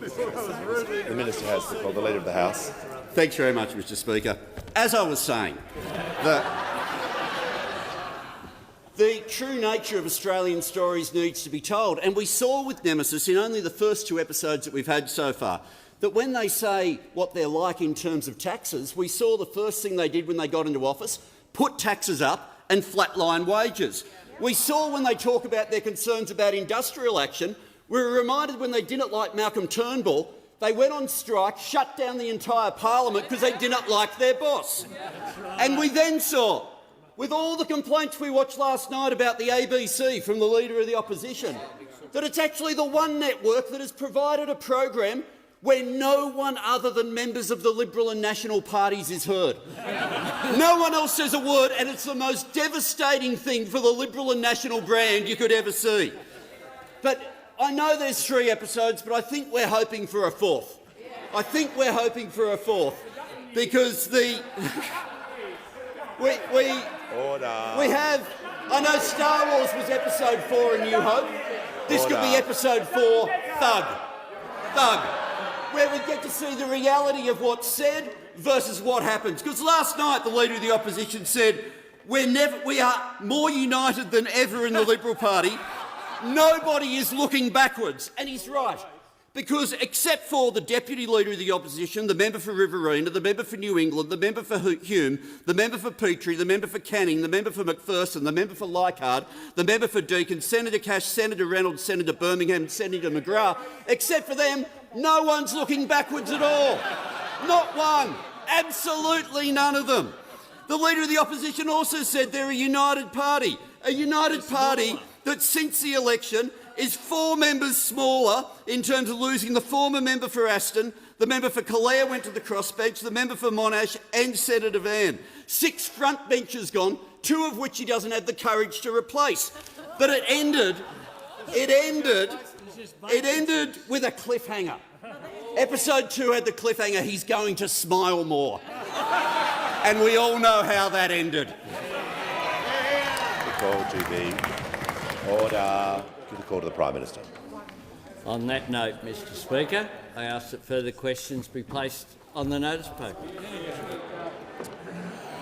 The Minister has the call. The Leader of the House. Thanks very much, Mr Speaker. As I was saying, the true nature of Australian stories needs to be told, and we saw with Nemesis in only the first 2 episodes that we've had so far that when they say what they're like in terms of taxes, we saw the first thing they did when they got into office, put taxes up and flatline wages. We saw when they talk about their concerns about industrial action, we were reminded when they didn't like Malcolm Turnbull, they went on strike, shut down the entire parliament because they didn't like their boss. And we then saw, with all the complaints we watched last night about the ABC from the Leader of the Opposition, that it's actually the one network that has provided a program where no one other than members of the Liberal and National parties is heard. No one else says a word, and it's the most devastating thing for the Liberal and National brand you could ever see. But I know there's 3 episodes, but I think we're hoping for a 4th. I think we're hoping for a 4th because the we have. I know Star Wars was episode 4 in New Hope. This could be episode 4, Thug, where we get to see the reality of what's said versus what happens. Because last night the Leader of the Opposition said we are more united than ever in the Liberal Party. Nobody is looking backwards, and he's right. Because except for the Deputy Leader of the Opposition, the member for Riverina, the member for New England, the member for Hume, the member for Petrie, the member for Canning, the member for McPherson, the member for Leichhardt, the member for Deakin, Senator Cash, Senator Reynolds, Senator Birmingham, Senator McGrath, except for them, no one's looking backwards at all. Not one. Absolutely none of them. The Leader of the Opposition also said they're a united party that since the election is 4 members smaller in terms of losing the former member for Aston, the member for Calare went to the crossbench, the member for Monash and Senator Van. 6 front benches gone, 2 of which he doesn't have the courage to replace. But it ended with a cliffhanger. Episode 2 had the cliffhanger, he's going to smile more. And we all know how that ended. Call to the order. To the call to the Prime Minister. On that note, Mr Speaker, I ask that further questions be placed on the notice paper.